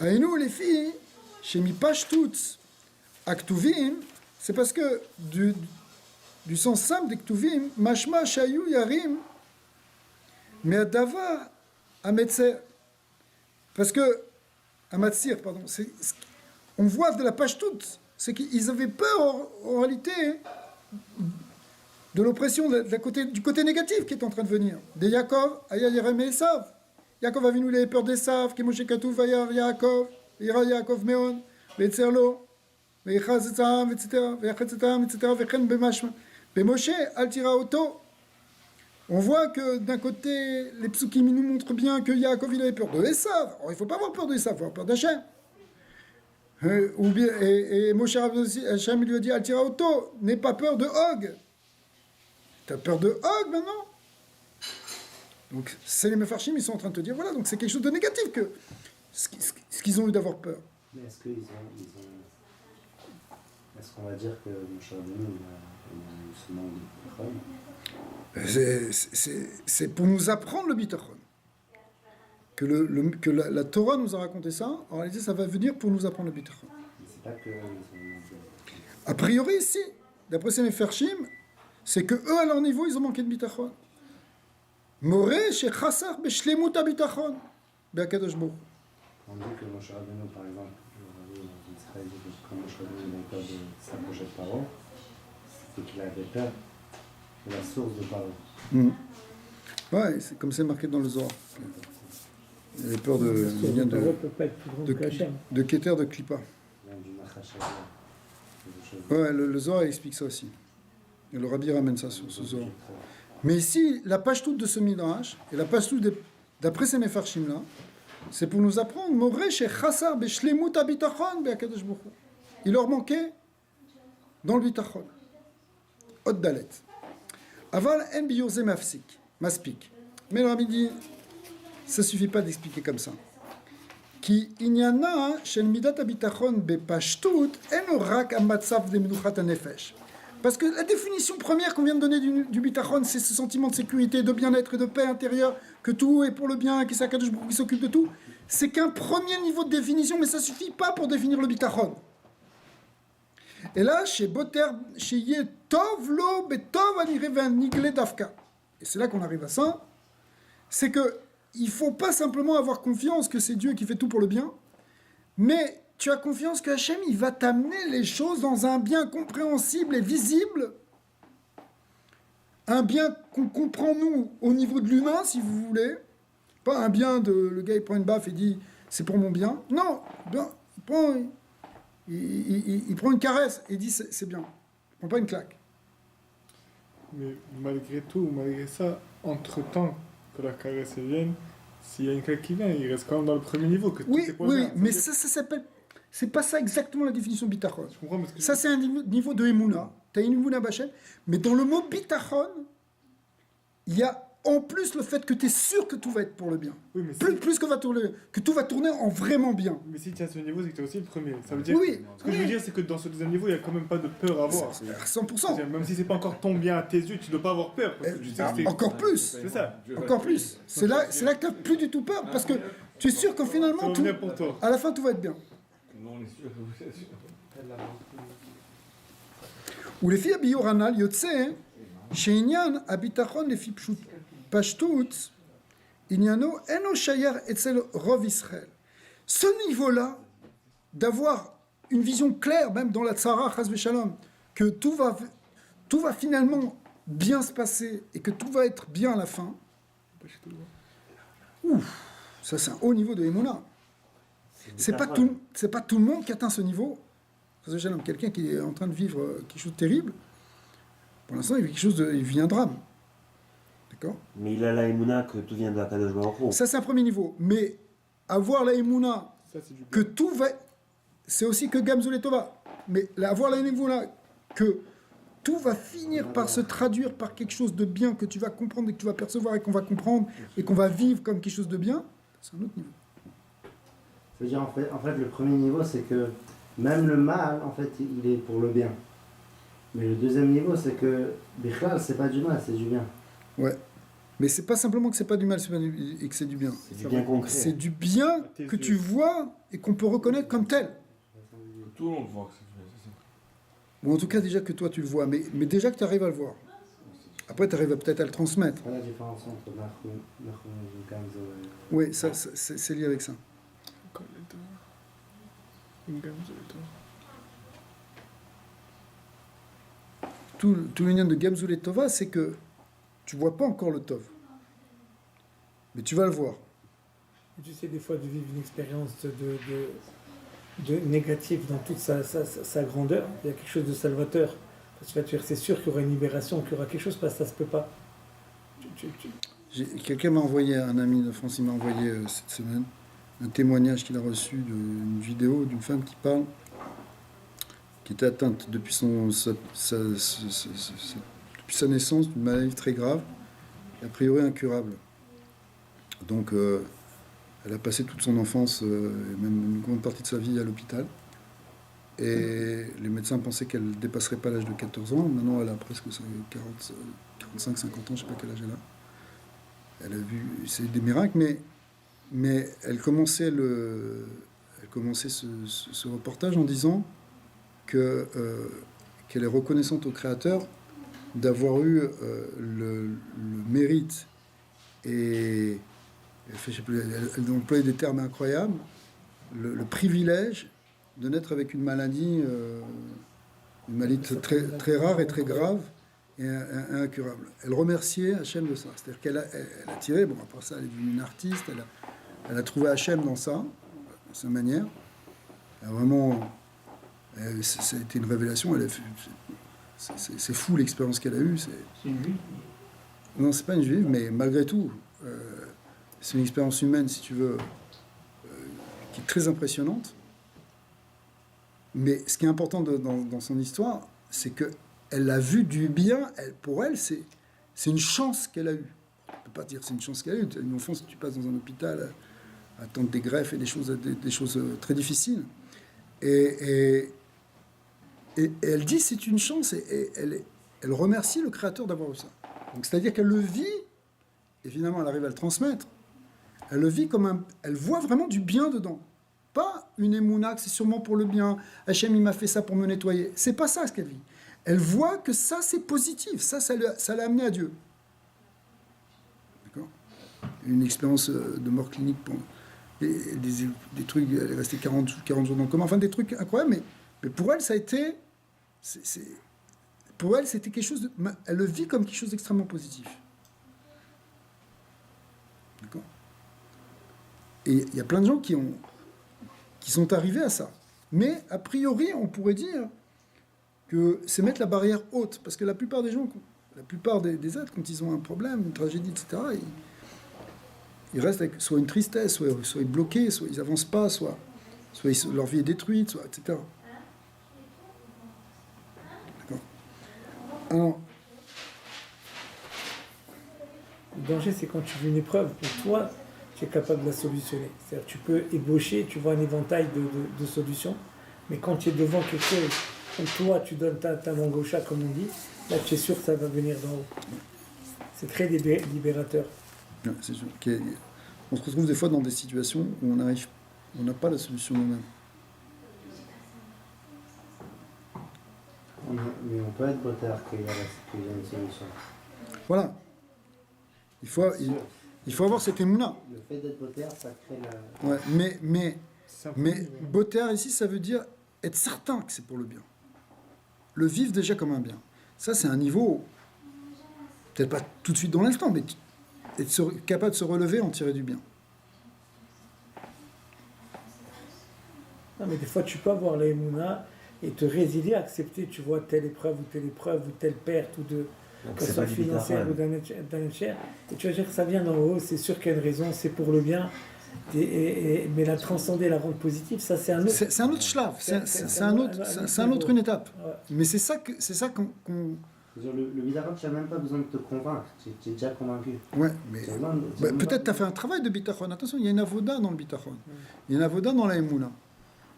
Et nous, les filles, chez Mipashtut, Aktuvim, c'est parce que du sens simple des Ktuvim, Mashma Shayu Yarim, Me'adava Ametzer. Parce que, Amatsir, pardon, on voit de la Pashtut, c'est qu'ils avaient peur en réalité de l'oppression du côté négatif qui est en train de venir. Des Yaakov, Aya Yerem et Esav. Yaakov Avinu, il avait peur d'Esav, qui Moshe Katuv, Vayar Yaakov, Ira Yaakov Meon, Vetzerlo, Veichaz Etzam, etc., Veichatz Etzam, etc., Vechen Bemashma. Bemoshe, Altira Oto. On voit que d'un côté, les psukim nous montrent bien que Yaakov, il avait peur de Esav. Alors il ne faut pas avoir peur de Esav, il faut avoir peur d'Hachem. Et Moshe Hachem lui a dit Altira Oto, n'aie pas peur de Og. Tu as peur de Og maintenant? Donc c'est les Mefarshim, ils sont en train de te dire voilà, donc c'est quelque chose de négatif que ce qu'ils ont eu d'avoir peur. Mais est-ce qu'on va dire que Moshe Rabbeinu il a ce manque de bitachon? C'est pour nous apprendre le bitachon. Que la Torah nous a raconté ça, en réalité ça va venir pour nous apprendre le bitachon. C'est pas que... A priori ici, d'après ces Mefarshim, c'est que eux à leur niveau ils ont manqué de bitachon. Moré chez Chassar b'shlemut habitachon be'akadosh Baruch. On dit que Moshe Rabbeinu, par exemple, Israël dit que quand Moshe Rabbeinu avait peur de s'approcher de Paro, c'est qu'il avait peur de la source de Paro. Ouais, c'est comme c'est marqué dans le Zohar. Il avait peur de Keter de Klippa. Même du Machashava. Ouais, le Zohar explique ça aussi. Et le Rabbi ramène ça sur ce Zohar. Mais ici, la page toute de ce Midrash, et la page toute d'après ces Mefarshim là, c'est pour nous apprendre Moré chez Chassar b'shlemut habitachon be'akadosh Baruch Hu. Il leur manquait dans le bitachon. Hot dalet. Aval en biyoze mafsik, maspik. Mais le Rabbi dit, ça suffit pas d'expliquer comme ça. Ki inyana shel midat habitachon bepashtut en rak amatzav de menuchat hanefesh. Parce que la définition première qu'on vient de donner du bitachon, c'est ce sentiment de sécurité, de bien-être et de paix intérieure, que tout est pour le bien, qui s'occupe de tout. C'est qu'un premier niveau de définition, mais ça suffit pas pour définir le bitachon. Et là, chez Boter, chez Yetov lo betov anirevan nigle dafka. Et c'est là qu'on arrive à ça. C'est que il faut pas simplement avoir confiance que c'est Dieu qui fait tout pour le bien, mais tu as confiance que Hachem, il va t'amener les choses dans un bien compréhensible et visible, un bien qu'on comprend nous au niveau de l'humain, si vous voulez, pas un bien de le gars il prend une baffe et dit c'est pour mon bien. Non, il prend une caresse et dit c'est bien. Il prend pas une claque. Mais malgré tout, malgré ça, entre-temps que la caresse vienne, s'il y a une claque qui vient, il reste quand même dans le premier niveau. Que Oui, tout est pas oui, bien. mais ça s'appelle... C'est pas ça exactement la définition de bitachon. Je comprends, parce que Ça, c'est un niveau de Emouna. Tu as une Emouna Bachem. Mais dans le mot bitachon, il y a en plus le fait que tu es sûr que tout va être pour le bien. Oui, mais Plus que tout va tourner en vraiment bien. Mais si tu as ce niveau, c'est que tu as aussi le premier. Ça veut dire Oui, ce que je veux dire, c'est que dans ce deuxième niveau, il n'y a quand même pas de peur à avoir. 100%. C'est-à-dire, même si c'est pas encore ton bien à tes yeux, tu ne dois pas avoir peur. Parce que tu sais que c'est... Encore plus. C'est ça. Encore plus. C'est là que tu n'as plus du tout peur. Parce que tu es sûr que Ça finalement, va venir pour toi. à la fin, tout va être bien. Non, on est sûr que vous êtes sûr. Ou les filles à Bioranal, Yotse, chez Inyan, habitachon les filles Pashtut, Inyano, Eno Shayar Etzel Rov Israël. Ce niveau-là, d'avoir une vision claire, même dans la Tzara, Chas V'Shalom, que tout va finalement bien se passer et que tout va être bien à la fin, ça c'est un haut niveau de Emouna. C'est pas tout le monde qui atteint ce niveau. Chas V'Shalom, quelqu'un qui est en train de vivre quelque chose de terrible, pour l'instant il vit un drame. D'accord ? Mais il a la Emouna que tout vient de la Kadosh Baruch Hu. Ça, c'est un premier niveau. Mais avoir la Emouna, Ça, c'est du que tout va... C'est aussi que Gamzul et Tova. Mais avoir la Emouna, que tout va finir par se traduire par quelque chose de bien que tu vas comprendre et que tu vas percevoir et qu'on va comprendre et qu'on va vivre comme quelque chose de bien, c'est un autre niveau. Ça veut dire en fait, le premier niveau, c'est que même le mal, en fait, il est pour le bien. Mais le deuxième niveau, c'est que Bichlal, c'est pas du mal, c'est du bien. Ouais. Mais c'est pas simplement que c'est pas du mal et que c'est du bien. C'est du bien concret. C'est du bien que tu vois et qu'on peut reconnaître comme tel. Tout le monde voit que c'est du bien, c'est ça. Ou en tout cas déjà que toi tu le vois, mais déjà que tu arrives à le voir. Après tu arrives peut-être à le transmettre. C'est pas la différence entre Nahum et Gamzo. Oui, c'est lié avec ça. Tout l'union de Gamzoul et Tova, c'est que tu vois pas encore le Tov. Mais tu vas le voir. Tu sais, des fois, de vivre une expérience de négative dans toute sa grandeur, il y a quelque chose de salvateur. Parce que tu vas te dire, c'est sûr qu'il y aura une libération, qu'il y aura quelque chose, parce que ça se peut pas. Quelqu'un m'a envoyé, un ami de France, il m'a envoyé cette semaine un témoignage qu'il a reçu d'une vidéo d'une femme qui parle, qui était atteinte depuis depuis sa naissance d'une maladie très grave, et a priori incurable. Donc, elle a passé toute son enfance, et même une grande partie de sa vie à l'hôpital. Et les médecins pensaient qu'elle ne dépasserait pas l'âge de 14 ans. Maintenant, elle a presque 45, 50 ans, je ne sais pas quel âge elle a. Elle a vu, c'est des miracles, mais elle commençait ce reportage en disant qu'elle est reconnaissante au Créateur d'avoir eu le mérite et elle employait des termes incroyables, le privilège de naître avec une maladie très, très rare et très grave et incurable. Elle remerciait Hachem de ça. C'est-à-dire qu'elle a tiré, bon après ça elle est devenue une artiste, elle a trouvé Hachem dans ça, dans sa manière. Elle a vraiment, ça a été une révélation. C'est fou l'expérience qu'elle a eue. C'est une juive? Non, c'est pas une juive, mais malgré tout, c'est une expérience humaine, si tu veux, qui est très impressionnante. Mais ce qui est important dans son histoire, c'est qu'elle a vu du bien. Pour elle, c'est une chance qu'elle a eue. On ne peut pas dire que c'est une chance qu'elle a eue. Une enfance, tu passes dans un hôpital à attendre des greffes et des choses très difficiles. Et elle dit c'est une chance et elle remercie le Créateur d'avoir eu ça. Donc c'est-à-dire qu'elle le vit, et finalement elle arrive à le transmettre. Elle le vit comme elle voit vraiment du bien dedans. Pas une émouna que c'est sûrement pour le bien. Hachem il m'a fait ça pour me nettoyer. C'est pas ça ce qu'elle vit. Elle voit que ça c'est positif. Ça l'a amené à Dieu. D'accord. Une expérience de mort clinique pour des trucs. Elle est restée 40 jours dans le coma. Enfin des trucs incroyables. Mais pour elle ça a été. Pour elle c'était quelque chose. Elle le vit comme quelque chose d'extrêmement positif. D'accord. Et il y a plein de gens qui sont arrivés à ça. Mais, a priori, on pourrait dire que c'est mettre la barrière haute. Parce que la plupart des gens, la plupart des êtres, quand ils ont un problème, une tragédie, etc., ils restent avec soit une tristesse, soit bloqués, soit ils n'avancent pas, soit leur vie est détruite, soit, etc. D'accord. Alors, le danger, c'est quand tu vis une épreuve, pour toi, tu es capable de la solutionner. C'est-à-dire tu peux ébaucher, tu vois un éventail de solutions, mais quand tu es devant quelque chose, où toi, tu donnes ta langue au chat, comme on dit, là, tu es sûr que ça va venir d'en haut. C'est très libérateur. ouais, c'est sûr. On se retrouve des fois dans des situations où on n'a pas la solution nous-mêmes. Mais on peut être botard qu'il y a une solution. Voilà. Il faut avoir cette émouna. Le fait d'être botard, ça crée la... Ouais, mais boter ici, ça veut dire être certain que c'est pour le bien. Le vivre déjà comme un bien. Ça, c'est un niveau, peut-être pas tout de suite dans l'instant, mais être capable de se relever, en tirer du bien. Non, mais des fois, tu peux avoir la émouna et te résilier, accepter, tu vois, telle épreuve ou telle perte, ou que ce soit financière ou d'un cher. Et tu vas dire que ça vient d'en haut, c'est sûr qu'il y a une raison, c'est pour le bien. Mais la transcender, la rendre positive, ça c'est un autre. C'est un autre schlaf, c'est une étape. Ouais. Mais c'est ça qu'on. Le bitachon, tu n'as même pas besoin de te convaincre, tu es déjà convaincu. Ouais, mais peut-être tu as fait un travail de bitachon. Attention, il y a une avoda dans le bitachon. Il y a une avoda dans la émouna.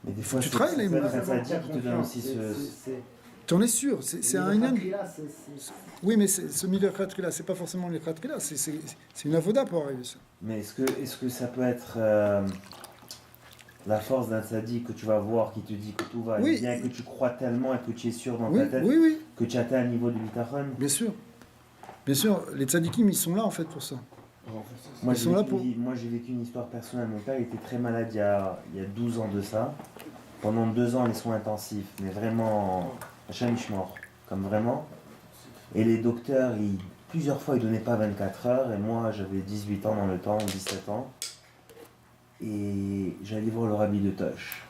Mais des fois, Tu travailles la émouna. Ça veut dire qu'il te donne aussi ce... Tu en es sûr, c'est un Milieu Inyan. Khatrila, c'est- Oui, mais ce milieu khatrila, c'est pas forcément le khatrila, c'est une avoda pour arriver à ça. Mais est-ce que ça peut être la force d'un tzaddik que tu vas voir qui te dit que tout va aller Oui. bien, que tu crois tellement et que tu es sûr dans Oui, ta tête oui, oui, que tu atteins un niveau de bitachon? bien sûr. Bien sûr, les tzadikim, ils sont là en fait pour ça. Moi, Ils sont là pour- moi, j'ai vécu une histoire personnelle. Mon père était très malade il y a 12 ans de ça. Pendant 2 ans, les soins intensifs, mais vraiment, Hachem Ishmor, comme vraiment. Et les docteurs, plusieurs fois, ils donnaient pas 24 heures. Et moi, j'avais 18 ans dans le temps, 17 ans. Et j'allais voir le rabbi de Tosh.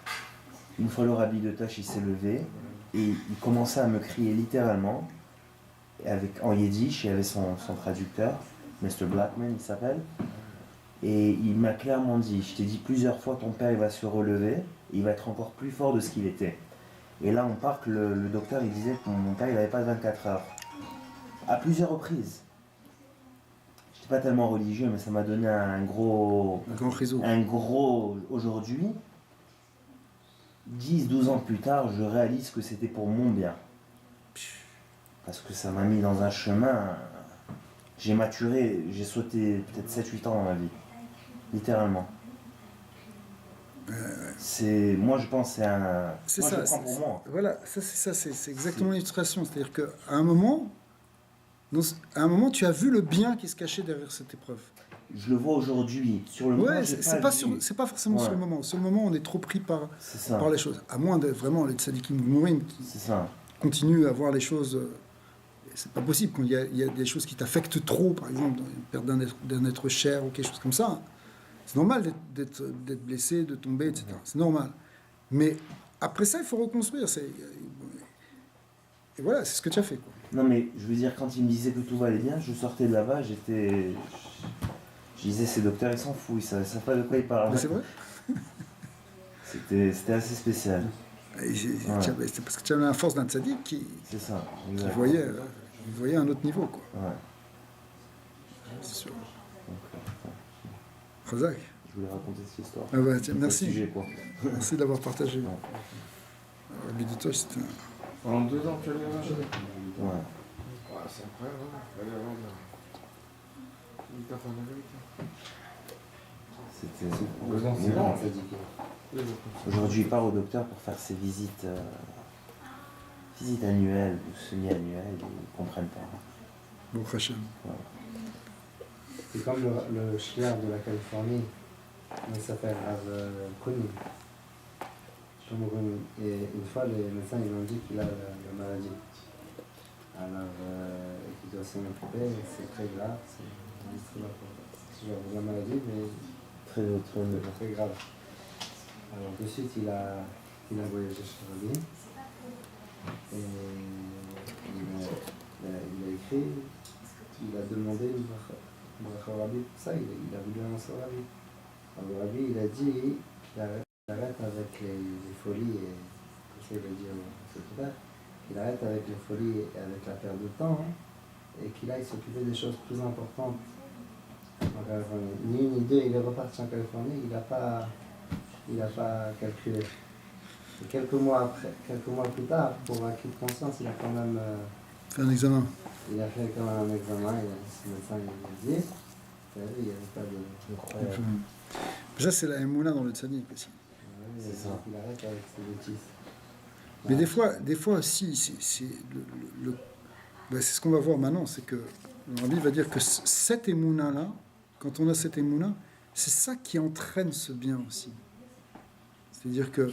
Une fois le rabbi de Tosh, il s'est levé et il commençait à me crier littéralement, en yiddish, il y avait son traducteur, Mr. Blackman, il s'appelle. Et il m'a clairement dit, je t'ai dit plusieurs fois, ton père il va se relever, il va être encore plus fort de ce qu'il était. Et là, on part que le docteur, il disait que mon père, il n'avait pas 24 heures. À plusieurs reprises. Je n'étais pas tellement religieux, mais ça m'a donné un gros... Un grand réseau. Aujourd'hui, 10-12 ans plus tard, je réalise que c'était pour mon bien. Parce que ça m'a mis dans un chemin... J'ai maturé, j'ai sauté peut-être 7-8 ans dans ma vie. Littéralement. Moi je pense que c'est un... C'est moi, ça. je le prends pour moi. Voilà, c'est exactement l'illustration. C'est-à-dire qu'à un moment, tu as vu le bien qui se cachait derrière cette épreuve. Je le vois aujourd'hui. Sur le moment, Ouais, j'ai c'est pas forcément Ouais. sur le moment. Sur le moment, on est trop pris C'est ça. par les choses. À moins d'être vraiment les tzadikim gmourim qui C'est ça. continuent à voir les choses. C'est pas possible quand il y a des choses qui t'affectent trop, par exemple, dans une perte d'un être cher ou quelque chose comme ça. C'est normal d'être blessé, de tomber, etc. C'est normal. Mais après ça, il faut reconstruire. Et voilà, c'est ce que tu as fait, quoi. Non mais je veux dire, quand il me disait que tout va aller bien, je sortais de là-bas, je disais, ces docteurs, ils s'en foutent, ils savent pas de quoi ils parlent. Mais c'est vrai. C'était assez spécial. C'est parce que tu avais la force d'un tzaddik qui C'est ça. Exact. voyait un autre niveau, quoi. Ouais. C'est sûr. Donc, Chazak. je voulais raconter cette histoire. Ah bah, tiens, C'est pas le merci. sujet, quoi. Merci d'avoir partagé. Ouais. Rabbi de Tosh, c'était Pendant 2 ans, tu allais là-bas? Ouais. Ouais, c'est incroyable, hein. Fallait avoir de la... Bitachon, la vérité. C'était... 2 ans, c'est Mais long, bon, ça dit que... aujourd'hui, il part au docteur pour faire ses visites annuelles ou semi-annuelles, ils ne comprennent pas. bon Hachem. C'est comme le shliach de la Californie, il s'appelle Rav Koenig. Shlomo Koenig. Et une fois, les médecins ils ont dit qu'il a la maladie. Alors, il doit s'en occuper, c'est très grave, c'est genre de la maladie, mais Très, très, très grave. Alors, de suite, il a voyagé chez Rabbi. Et il a écrit, il a demandé une bracha au Rabbi pour ça, il a voulu annoncer au Rabbi. Alors, le Rabbi, il a dit qu'il arrête avec les folies, et comme ça il a dit au secrétaire, qu'il arrête avec les folies et avec la perte de temps, hein, et qu'il aille s'occuper des choses plus importantes en Californie. Ni une ni deux, il est reparti en Californie, il n'a pas calculé. Et quelques mois plus tard, pour acquis de conscience, il a quand même Fais un examen. il a fait quand même un examen, le médecin il a dit, il n'y avait pas de croyance. Ça, c'est la Emouna dans le tzaddik aussi. C'est ça. Il arrête avec ses bêtises. Mais des fois aussi, c'est ce qu'on va voir maintenant, c'est que le Rabbi va dire que cette Emouna-là, quand on a cette Emouna, c'est ça qui entraîne ce bien aussi. C'est-à-dire que,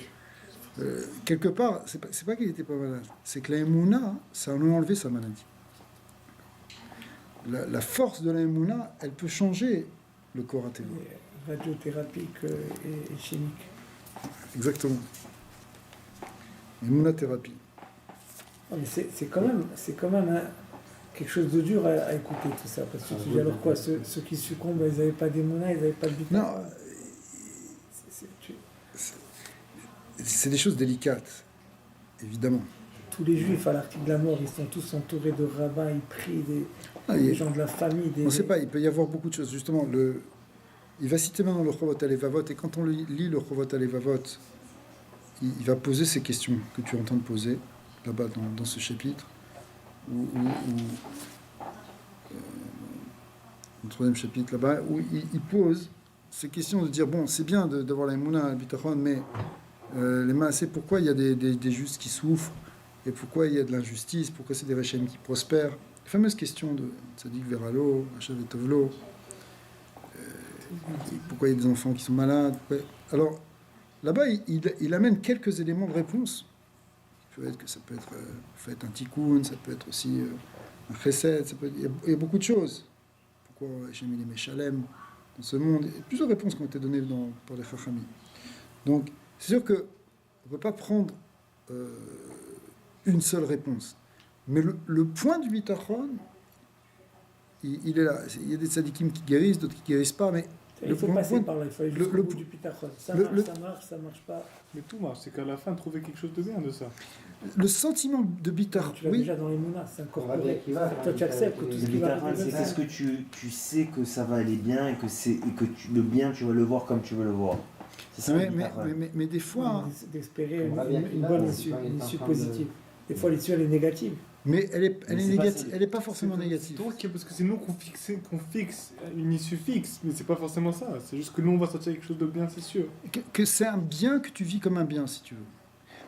quelque part, c'est pas qu'il n'était pas malade, c'est que la Emouna, ça lui a enlevé sa maladie. La force de la Emouna, elle peut changer le corps à télo. Radiothérapique et chimique. Exactement. Emouna thérapie. Ah, mais c'est quand même quelque chose de dur à écouter tout ça. Parce que tu dis alors quoi, ceux qui succombent, ils n'avaient pas d'émouna, ils n'avaient pas de bitachon. Non, c'est des choses délicates, évidemment. Tous les juifs à l'article de la mort, ils sont tous entourés de rabbins, ils prient, des gens de la famille. On ne sait pas, il peut y avoir beaucoup de choses. Justement, il va citer maintenant le Chovot Alevavot, et quand on lit le Chovot Alevavot, il va poser ces questions que tu entends poser, là-bas dans ce chapitre, le troisième chapitre là-bas, où il pose ces questions de dire, bon, c'est bien d'avoir la Emouna, la Bitachon, mais les Maasé, pourquoi il y a des justes qui souffrent, et pourquoi il y a de l'injustice, pourquoi c'est des Rachem qui prospèrent. La fameuse question de Tzadik Veralo, Hachav et Tovlo, pourquoi il y a des enfants qui sont malades. Alors, là-bas, il amène quelques éléments de réponse. Ça peut être fait un tikkun, ça peut être aussi un chesed, il y a beaucoup de choses. Pourquoi Hachem il est Meshalem dans ce monde? Il y a plusieurs réponses qui ont été données par les Chachamim. Donc, c'est sûr qu'on ne peut pas prendre une seule réponse. Mais le point du bitachon, il est là. Il y a des tzadikim qui guérissent, d'autres qui ne guérissent pas, mais il faut passer par là, il faut aller jusqu'au bout du bitachon. Ça marche pas. Mais tout marche, c'est qu'à la fin, trouver quelque chose de bien de ça. Le sentiment de bitachon, tu l'as déjà dans les mounas, c'est incorporé. Toi, tu acceptes que tout ce Le qui va bitachon, arriver, c'est ce que tu sais que ça va aller bien et que le bien, tu vas le voir comme tu veux le voir. C'est ça, le bitachon. mais des fois... d'espérer une bonne issue positive. Des fois, l'issue, elle est négative. Mais elle est pas forcément négative. C'est parce que c'est nous qu'on fixe une issue fixe, mais c'est pas forcément ça. C'est juste que nous, on va sortir quelque chose de bien, c'est sûr. Que c'est un bien que tu vis comme un bien, si tu veux.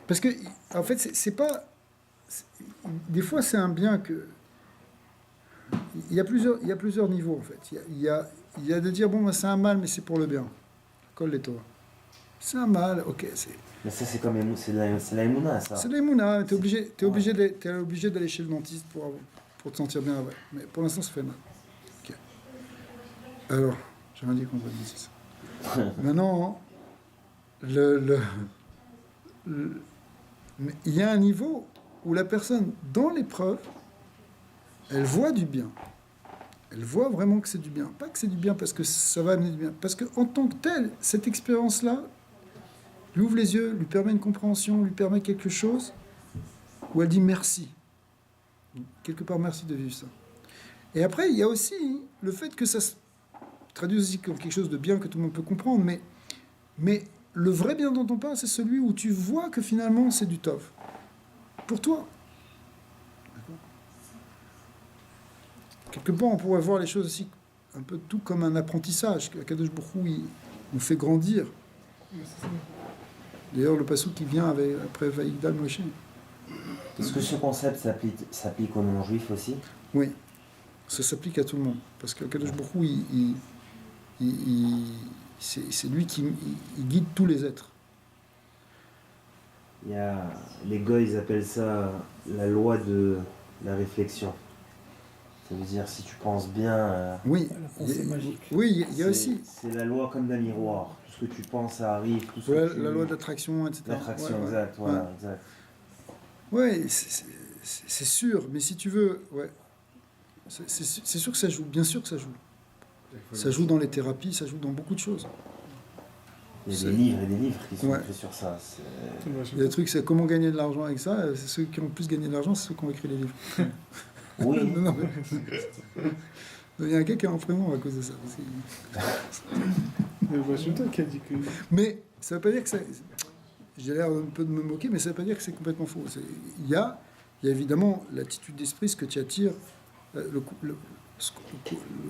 Parce que, en fait, c'est pas... Des fois, c'est un bien que... Il y a plusieurs niveaux, en fait. Il y a de dire, bon, ben, c'est un mal, mais c'est pour le bien. Colle les Torah. C'est un mal, ok, c'est... Mais ça, c'est comme c'est la Emouna, ça. C'est l'Emouna, t'es obligé d'aller chez le dentiste pour te sentir bien après. Mais pour l'instant, ça fait mal. Ok. Alors, j'ai rien dit contre le dentiste. Maintenant, mais il y a un niveau où la personne, dans l'épreuve, elle voit du bien. Elle voit vraiment que c'est du bien. Pas que c'est du bien parce que ça va amener du bien. Parce qu'en tant que telle, cette expérience-là, lui ouvre les yeux, lui permet une compréhension, lui permet quelque chose où elle dit merci. Quelque part, merci de vivre ça. Et après, il y a aussi le fait que ça se traduit aussi comme quelque chose de bien que tout le monde peut comprendre, mais le vrai bien dont on parle, c'est celui où tu vois que finalement, c'est du tov. Pour toi. D'accord. Quelque part, on pourrait voir les choses aussi un peu tout comme un apprentissage, que Kadosh Baruch Hu, il nous fait grandir. D'ailleurs, le passage qui vient après Vaïgdal Moshe. Est-ce que ce concept s'applique aux non-juifs aussi? Oui, ça s'applique à tout le monde. Parce que Kadosh Baruch Hu, c'est lui qui guide tous les êtres. Il y a, les gars, ils appellent ça la loi de la réflexion. Ça veut dire, si tu penses bien... Oui, La pensée magique. Oui, il y a aussi... C'est la loi comme d'un miroir. Tout ce que tu penses, ça arrive. Tout ce Ouais, que tu... la loi d'attraction, etc. L'attraction, exact. Voilà, exact. Oui, c'est sûr, mais si tu veux... Ouais, c'est sûr que ça joue, bien sûr que ça joue. Ça joue dans les thérapies, ça joue dans beaucoup de choses. Il y a des livres et des livres qui sont faits sur ça. Il y a des trucs, c'est comment gagner de l'argent avec ça. C'est ceux qui ont le plus gagné de l'argent, c'est ceux qui ont écrit les livres. Oui. Non, il y a un gars qui est en prison à cause de ça. C'est toi qui as dit que... Mais ça ne veut pas dire que ça... J'ai l'air un peu de me moquer, mais ça ne veut pas dire que c'est complètement faux. Il y a évidemment l'attitude d'esprit, ce que tu attires, le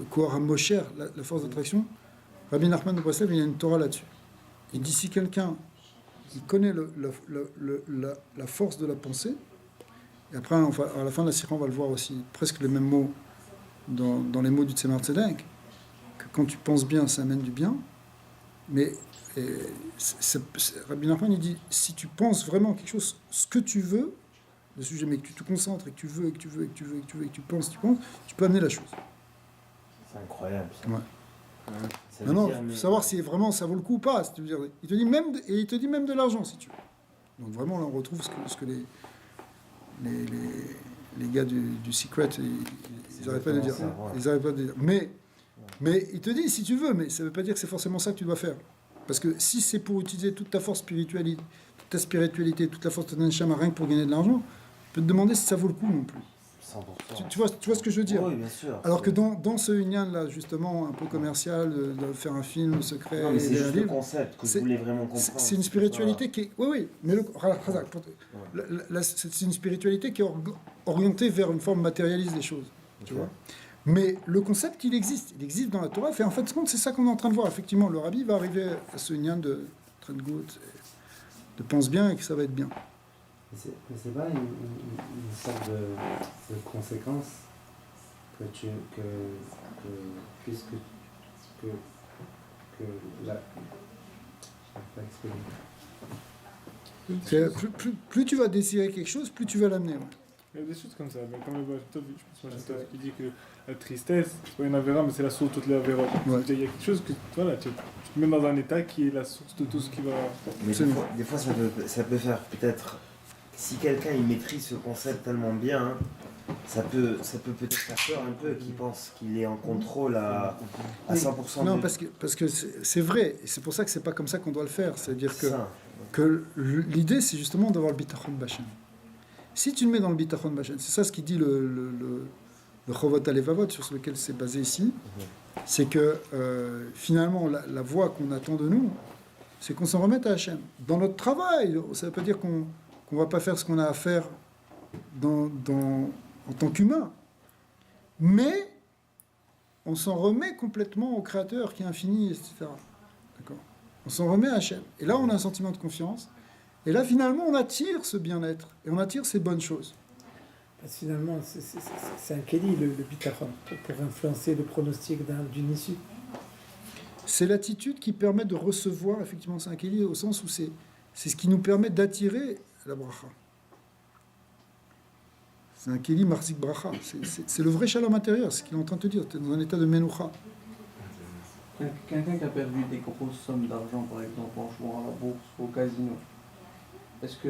Kohar Mosher, la force d'attraction. Rabbi Nachman de Breslev, il y a une Torah là-dessus. Il dit si quelqu'un qui connaît la force de la pensée, et après, à la fin de la Sira, on va le voir aussi, presque les mêmes mots dans les mots du Tzemar Tzedek, que quand tu penses bien, ça amène du bien, mais Rabbi Nachman, il dit, si tu penses vraiment quelque chose, ce que tu veux, le sujet, mais que tu te concentres, et que tu veux, et que tu veux, et que tu veux, et que tu veux, et que tu penses, tu peux amener la chose. C'est incroyable. Ça. Ouais. Non, il faut savoir si vraiment ça vaut le coup ou pas. Il te dit même de l'argent, si tu veux. Donc vraiment, là, on retrouve ce que les gars du Secret, ils n'arrêtent pas de dire. Ils n'arrêtent pas de dire. Mais il te dit, si tu veux, mais ça ne veut pas dire que c'est forcément ça que tu dois faire. Parce que si c'est pour utiliser toute ta force spirituelle, toute ta spiritualité, toute la force de ton neshama, rien que pour gagner de l'argent, tu peux te demander si ça vaut le coup non plus. 100%. Tu vois ce que je veux dire? Oui, bien sûr. Alors que dans ce Union-là, justement, un peu commercial, de faire un film secret, Non, mais c'est et juste un le livre, concept que je c'est- voulais vraiment comprendre. c'est une spiritualité qui est... Oui, oui, mais c'est une spiritualité qui est orientée vers une forme matérialiste des choses, tu vois. Mais le concept, il existe dans la Torah. Et en fait, c'est ça qu'on est en train de voir. Effectivement, le rabbi va arriver à ce Union de Trengout, de pense bien et que ça va être bien. Mais c'est pas une sorte de conséquence puisque la... je sais pas expliquer. Plus tu vas désirer quelque chose, plus tu vas l'amener. Ouais. Il y a des choses comme ça, mais comme le Bajtov, je pense qui dit que la tristesse, c'est pas une avéra, mais c'est la source de toutes les avéras. Ouais. Il y a quelque chose que voilà, tu te mets dans un état qui est la source de tout ce qui va. Mais des fois ça peut faire peut-être. Si quelqu'un il maîtrise ce concept tellement bien, ça peut peut-être faire peur un peu, qu'il pense qu'il est en contrôle à 100%. Non, parce que c'est vrai. Et c'est pour ça que c'est pas comme ça qu'on doit le faire. C'est-à-dire ça. que l'idée, c'est justement d'avoir le bitachon bachem. Si tu le mets dans le bitachon bachem, c'est ça ce qu'il dit le Chovot Alevavot, sur lequel c'est basé ici, c'est que finalement, la voie qu'on attend de nous, c'est qu'on s'en remette à Hachem. Dans notre travail, ça veut pas dire qu'on va pas faire ce qu'on a à faire en tant qu'humain. Mais on s'en remet complètement au Créateur qui est infini, etc. D'accord ? On s'en remet à Hachem. Et là, on a un sentiment de confiance. Et là, finalement, on attire ce bien-être. Et on attire ces bonnes choses. Parce que finalement, c'est un kéli, le bitachon, pour influencer le pronostic d'une issue. C'est l'attitude qui permet de recevoir, effectivement, c'est un kéli au sens où c'est ce qui nous permet d'attirer la bracha. C'est un kéli marzik bracha. C'est le vrai shalom intérieur, c'est ce qu'il est en train de te dire. Tu es dans un état de menoucha. Quelqu'un qui a perdu des grosses sommes d'argent, par exemple, en jouant à la bourse ou au casino, est-ce que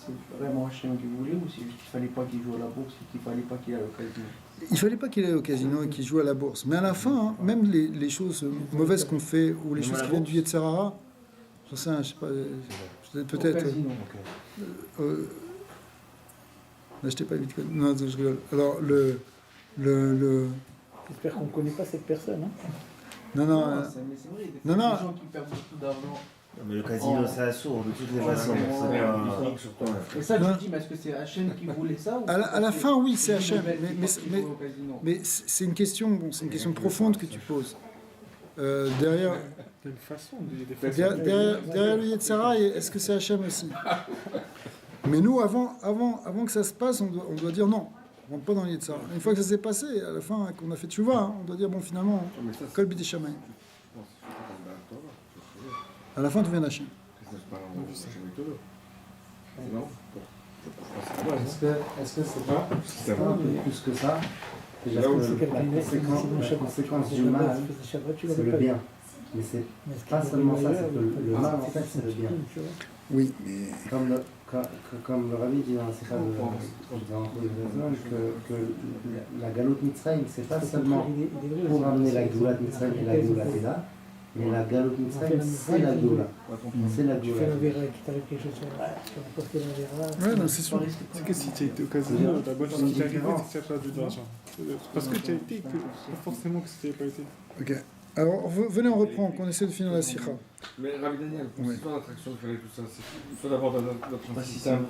c'est vraiment Hachem qui voulait ou c'est juste qu'il fallait pas qu'il joue à la bourse et qu'il fallait pas qu'il aille au casino? Il fallait pas qu'il aille au casino et qu'il joue à la bourse. Mais à la fin, hein, même les choses mauvaises qu'on fait ou les choses qui viennent du Yetzirah, je sais pas, peut-être... Au casino. N'achetez pas le bitcoin. Non, je rigole. Alors, J'espère qu'on ne connaît pas cette personne. Hein. Non, Mais c'est vrai, des non. gens qui perdent beaucoup d'argent. Mais le casino, c'est assourd de toutes les façons. Et ça, je dis, mais est-ce que c'est Hachem qui voulait ça ou à la fin, oui, c'est Hachem. Mais C'est une question, c'est une question profonde que tu poses. Derrière le Yetzirah, est-ce que c'est Hachem aussi? Mais nous, avant que ça se passe, on doit dire non. On ne rentre pas dans le Yetzirah. Une fois que ça s'est passé, à la fin, qu'on a fait tchouva, on doit dire bon, finalement, kol b'di shamayim. À la fin, tu viens d'Hachem. Est-ce que c'est pas plus que ça? C'est La conséquence du mal, c'est le bien. Mais c'est pas seulement ça, c'est que le mal, en fait, c'est le bien. Oui, mais... Comme le rabbi dit dans la Sikha que la galoute Mitzrayim, c'est pas seulement pour amener la Géoula de Mitzrayim et la Géoula Teda, mais la galoute Mitzrayim, c'est la Géoula. C'est la Tu Géoula. fais la vera, qui t'arrive quelque chose sur la tu vas porter la vera. Ouais, non, c'est sûr. C'est que si tu as été au casino, la bonne chose qui t'est arrivée, c'est que tu as perdu de l'argent. Parce que tu as été, pas forcément que si tu n'avais pas été. Ok. Alors, venez, on reprend, qu'on essaie de finir la sikha. Mais Rabbi Daniel, pour Ouais. cette histoire d'attraction qu'il fallait tout ça, il faut d'abord notre système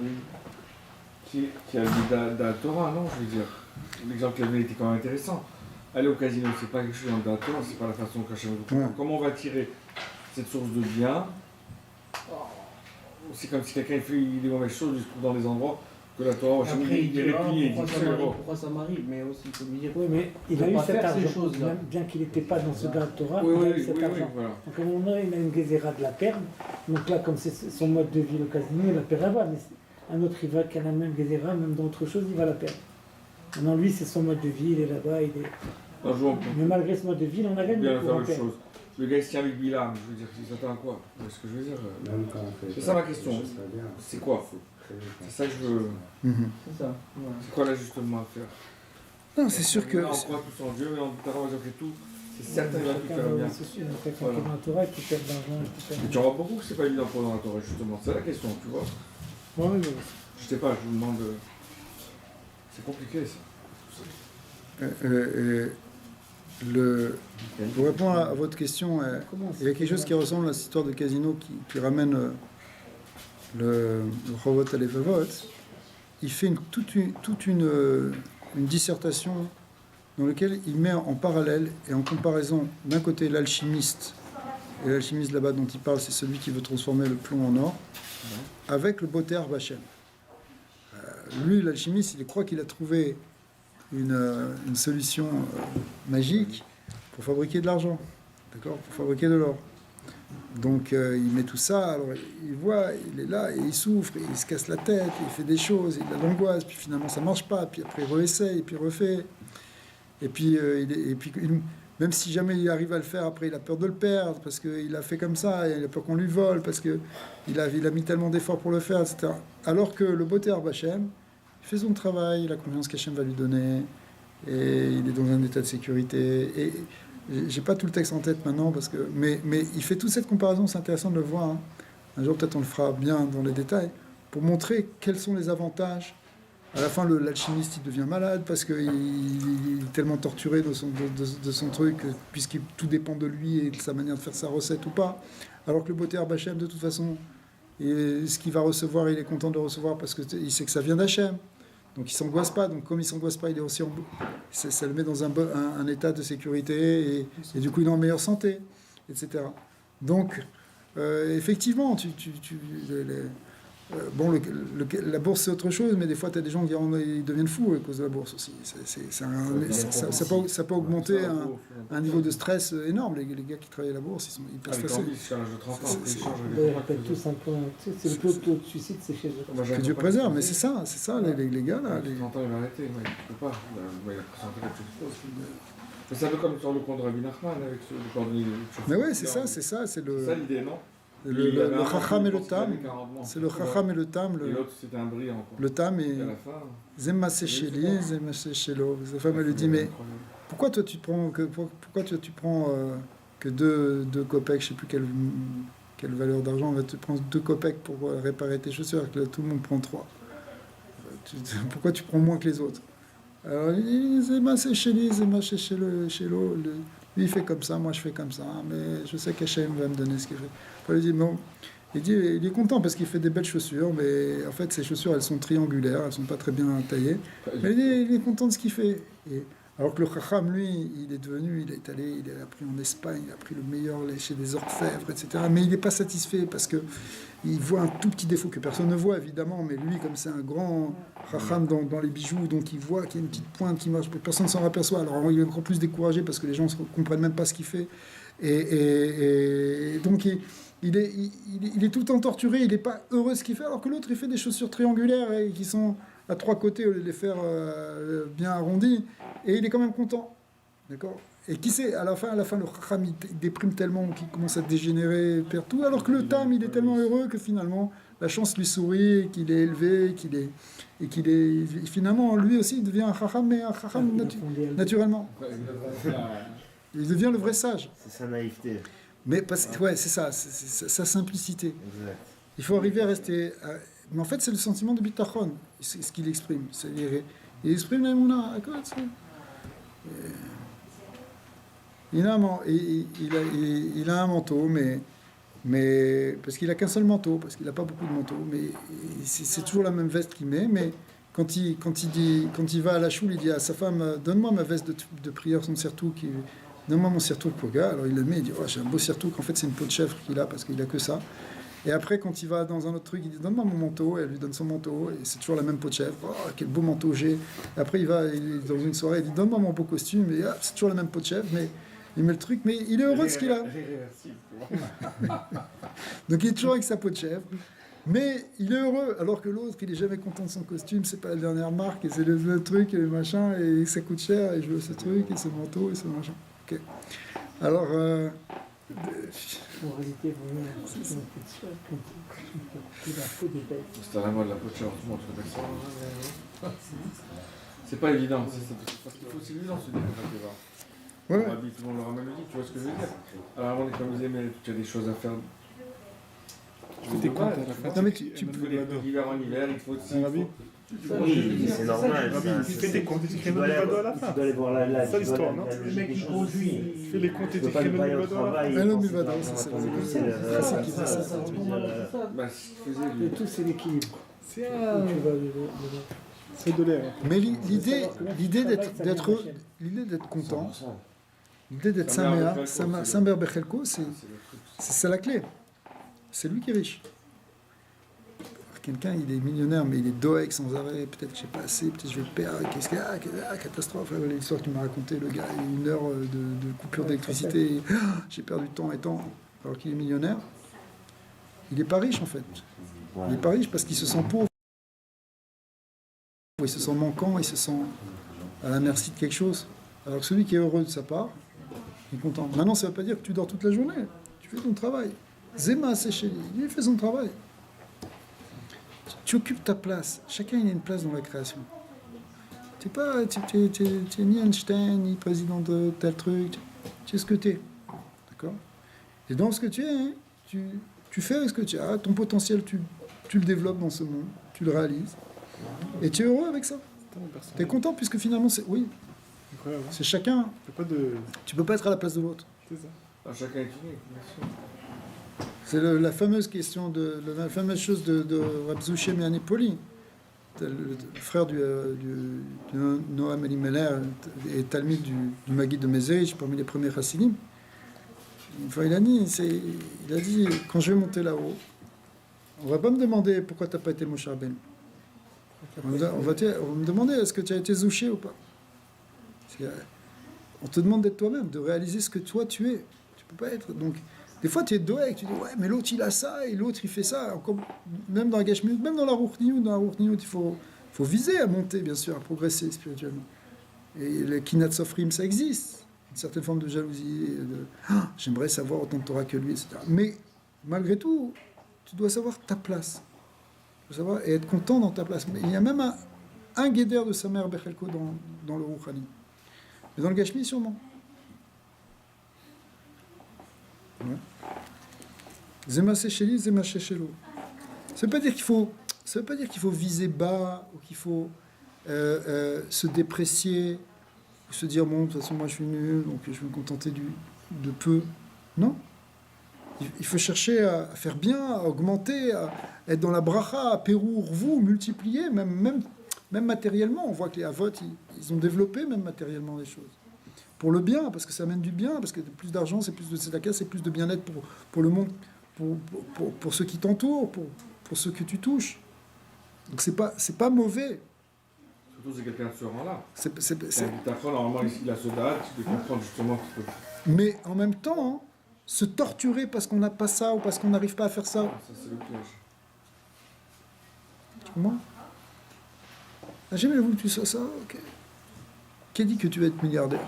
qui a le de la Torah, non? Je veux dire, l'exemple qu'il avait était quand même intéressant. Aller au casino, c'est pas quelque chose dans la Torah, c'est pas la façon qu'Hachem veut. Ouais. Comment on va tirer cette source de bien? C'est comme si quelqu'un fait des mauvaises choses, il se trouve dans des endroits que la Torah, Hachem, Après, il il est dira répugné, il dit pourquoi ça m'arrive, mais aussi il faut lui dire. Oui, mais il faut a eu pas cet faire ces argent. choses-là. Même bien qu'il n'était pas dans ce gars de Torah, Oui, il a eu oui, cet oui, argent. voilà. Donc à un moment donné, il a une gézéra de la perdre. Donc là, comme c'est son mode de vie, le casino, il la perd là-bas. Mais un autre, il va qui a la même gézéra, même dans autre chose, il va la perdre. Maintenant, lui, c'est son mode de vie, il est là-bas, il est... Un jour, Mais malgré ce mode de vie, il en a on gagné. peut bien pour faire en une perdre. chose. Le gars, il se tient avec Bilam, je veux dire, il s'attend à quoi? C'est ce que je veux dire. Même quand on fait C'est ça ma question. ça serait bien. C'est quoi? C'est ça que je veux. C'est ça. Voilà. C'est quoi l'ajustement à faire? Non, c'est sûr que... On croit tous en Dieu, mais on travaille avec tout. C'est certain qu'il va tout faire bien. C'est sûr, quelqu'un qui Voilà. est dans la Torah, qui perd de l'argent, qui perd... Mais tu en vois beaucoup que c'est pas évident pour dans la Torah, justement. C'est la question, tu vois. Ouais, Je sais pas, je vous demande. C'est compliqué ça. Pour répondre à votre question, il y a quelque chose qui ressemble à cette histoire de casino qui ramène le Chovot Halevavot. Il fait toute une dissertation dans laquelle il met en parallèle et en comparaison d'un côté l'alchimiste, et l'alchimiste là-bas dont il parle, c'est celui qui veut transformer le plomb en or, avec le Boter Bachem. Lui, l'alchimiste, il croit qu'il a trouvé une solution magique pour fabriquer de l'argent, d'accord, pour fabriquer de l'or. Donc il met tout ça, alors il voit, il est là, et il souffre, et il se casse la tête, et il fait des choses, il a de l'angoisse, puis finalement ça marche pas, puis après il réessaye, et puis il refait. Et puis, même si jamais il arrive à le faire, après il a peur de le perdre, parce qu'il a fait comme ça, et il a peur qu'on lui vole, parce qu'il a mis tellement d'efforts pour le faire, etc. Alors que le Boter Bachem, il fait son travail, la confiance qu'Hachem va lui donner, et il est dans un état de sécurité. Et j'ai pas tout le texte en tête maintenant, mais il fait toute cette comparaison, c'est intéressant de le voir. Hein. Un jour, peut-être on le fera bien dans les détails, pour montrer quels sont les avantages. À la fin, l'alchimiste, il devient malade parce qu'il est tellement torturé de son truc, puisque tout dépend de lui et de sa manière de faire sa recette ou pas. Alors que le Boter Bachem, de toute façon, ce qu'il va recevoir, il est content de le recevoir parce qu'il sait que ça vient d'Hachem. Donc il ne s'angoisse pas. Donc comme il ne s'angoisse pas, il est aussi ça le met dans un état de sécurité et du coup, il est en meilleure santé, etc. Donc, effectivement, la bourse c'est autre chose, mais des fois tu as des gens qui ils deviennent fous à cause de la bourse aussi. Ça peut augmenter un niveau de stress énorme. Les gars qui travaillent à la bourse, ils passent stressés. Ils rappellent tous un peu, c'est le taux de suicide, c'est chez eux. Que Dieu préserve, mais c'est ça les gars là. 30 ans il va arrêter, il ne peut pas. Il a présenté quelque chose. C'est un peu comme sur le compte de Rabbi Nachman avec le cordonnier. Mais oui, c'est ça, c'est le. C'est ça l'idée, non? Le Chacham et le Tam, c'est le Chacham et le Tam. Et l'autre, c'était un brillant. Le Tam et Zemassé Sheli, Zemassé Shelo. Sa femme elle lui dit mais pourquoi toi tu prends que deux copecs, je sais plus quelle valeur d'argent, tu prends 2 copecs pour réparer tes chaussures, alors que là, tout le monde prend 3. Pourquoi tu prends moins que les autres? Alors il dit Zemassé Sheli, Zemassé Shelo. Lui, il fait comme ça, moi je fais comme ça, mais je sais qu'Hachem va me donner ce qu'il fait. Il dit, non. Il est content parce qu'il fait des belles chaussures, mais en fait, ces chaussures, elles sont triangulaires, elles sont pas très bien taillées. Mais il est content de ce qu'il fait. Alors que le Chacham, lui, il a appris en Espagne, il a pris le meilleur chez des orfèvres, etc. Mais il n'est pas satisfait parce que il voit un tout petit défaut que personne ne voit, évidemment, mais lui, comme c'est un grand Chacham dans les bijoux, donc il voit qu'il y a une petite pointe qui marche, personne ne s'en aperçoit. Alors il est encore plus découragé parce que les gens ne comprennent même pas ce qu'il fait. Et donc il est tout le temps torturé, il n'est pas heureux de ce qu'il fait, alors que l'autre, il fait des chaussures triangulaires et qui sont à 3 côtés au lieu de les faire bien arrondies, et il est quand même content. D'accord? Et qui sait, à la fin, le Chacham, il déprime tellement qu'il commence à dégénérer, il perd tout, alors que le Tam, il est tellement heureux que finalement, la chance lui sourit, qu'il est élevé, finalement, lui aussi, il devient un Chacham, mais un Chacham naturellement. Il devient le vrai sage. C'est sa naïveté. Mais c'est ça, c'est sa simplicité. Exact. Il faut arriver à rester... Mais en fait, c'est le sentiment de bitachon, c'est ce qu'il exprime. Il exprime l'émouna. Il a un manteau, mais parce qu'il n'a qu'un seul manteau, parce qu'il n'a pas beaucoup de manteaux, mais c'est toujours la même veste qu'il met, mais quand il va à la choule, il dit à sa femme, donne-moi ma veste de prière, son surtout, donne-moi mon surtout pour le gars. Alors il le met, il dit, oh, j'ai un beau surtout, qu'en fait c'est une peau de chèvre qu'il a, parce qu'il n'a que ça. Et après, quand il va dans un autre truc, il dit, donne-moi mon manteau, et elle lui donne son manteau, et c'est toujours la même peau de chèvre. Oh, quel beau manteau j'ai. Et après, il est dans une soirée, il dit, donne-moi mon beau costume, et c'est toujours la même peau de chèvre, mais il met le truc, mais il est heureux de ce qu'il a. Donc il est toujours avec sa peau de chèvre, mais il est heureux, alors que l'autre, il est jamais content de son costume, c'est pas la dernière marque, et c'est le truc, et le machin, et ça coûte cher, et je veux ce truc, et ce manteau, et ce machin. Ok. Alors... En réalité, c'est une peau de chèvre, la peau des bêtes. C'est à la mode la peau de chèvre, tout le monde fait ça. C'est pas évident, parce qu'il faut aussi évident se dire que ouais. tout le monde leur a même dit, tu vois ce que je veux dire. Alors avant d'économiser, mais tu as des choses à faire. T'es content. Non mais il faut des l'hiver en hiver, il faut aussi. Oui, c'est normal. Rabbi, il fait des comptes et Tu écrit dois le aller Livado à la fin. tu dois aller voir la C'est ça l'histoire, non? Le mec qui conduit. Il fait les comptes et Tu peux pas écrit ne le pas aller au Livado à la fin. travail. Ah non, penser Livado, d'argent ça, à c'est ton le- domicile. c'est qui faisait ça. Je veux dire, Bah, ce qu'il faisait, Et lui. tout, c'est l'équilibre. C'est Où un... tu vas C'est de l'air. Mais l'idée d'être Ça vient de la chaîne. l'idée d'être content, 100%. l'idée d'être Samer Bechelko, c'est ça la clé. C'est lui qui est riche. Quelqu'un, il est millionnaire, mais il est doeg sans arrêt. Peut-être que j'ai pas assez, peut-être que je vais perdre. Qu'est-ce qu'il y a? Catastrophe. L'histoire que tu m'as raconté, le gars, il a 1 heure de coupure d'électricité. J'ai perdu temps et temps. Alors qu'il est millionnaire. Il n'est pas riche, en fait. Il n'est pas riche parce qu'il se sent pauvre. Il se sent manquant, il se sent à la merci de quelque chose. Alors que celui qui est heureux de sa part, il est content. Maintenant, ça ne veut pas dire que tu dors toute la journée. Tu fais ton travail. Zema, c'est chez lui. Il fait son travail. Tu occupes ta place. Chacun il a une place dans la création. Tu n'es ni Einstein, ni président de tel truc. Tu es ce que tu es. D'accord? Et dans ce que tu es, hein, tu fais avec ce que tu as. Ton potentiel, tu le développes dans ce monde. Tu le réalises. Et tu es heureux avec ça. Tu es content puisque finalement, oui, Incroyable. c'est chacun. Il n'y a pas de... Tu peux pas être à la place de l'autre. C'est ça. Ah, chacun est unique, bien sûr. C'est la fameuse question la fameuse chose de Rab Zouché Mianipoli, le frère du Noam Elimelech et Talmud du Maguid de Mezerich, parmi les premiers Chassidim. Enfin, il a dit, quand je vais monter là-haut, on va pas me demander pourquoi tu n'as pas été Moshe Rabbeinu. On va me demander est-ce que tu as été Zouché ou pas. On te demande d'être toi-même, de réaliser ce que toi tu es. Tu peux pas être. Donc, des fois, tu es doeg, tu dis ouais, mais l'autre il a ça et l'autre il fait ça. Encore, même dans la Gashmiut, même dans la Ruchniout, il faut viser à monter, bien sûr, à progresser spirituellement. Et le Kinat Sofrim, ça existe. Une certaine forme de jalousie, j'aimerais savoir autant de Torah que lui, etc. Mais malgré tout, tu dois savoir ta place. Tu dois savoir et être content dans ta place. Mais il y a même un guédère de sa mère Bechelko dans le Rouhani. Mais dans le Gashmi, sûrement. Ouais. Zema Secheli, Zema Shechelo. Ça ne veut pas dire qu'il faut viser bas ou qu'il faut se déprécier ou se dire bon de toute façon moi je suis nul donc je vais me contenter de peu. Non. Il faut chercher à faire bien, à augmenter, à être dans la bracha, à pérour vous, multiplier, même matériellement. On voit que les Avot, ils ont développé même matériellement les choses. Pour le bien, parce que ça amène du bien, parce que plus d'argent, c'est plus de tzedaka, c'est plus de bien-être pour le monde, pour ceux qui t'entourent, pour ceux que tu touches. Donc c'est pas mauvais. Surtout c'est quelqu'un de ce rang-là. C'est- Normalement, il a ce date, tu peux comprendre justement qu'il faut... Mais en même temps, hein, se torturer parce qu'on n'a pas ça ou parce qu'on n'arrive pas à faire ça, Ça, c'est le piège. tu comprends? Ah, j'ai jamais voulu que tu sois ça, ok. Qui a dit que tu vas être milliardaire?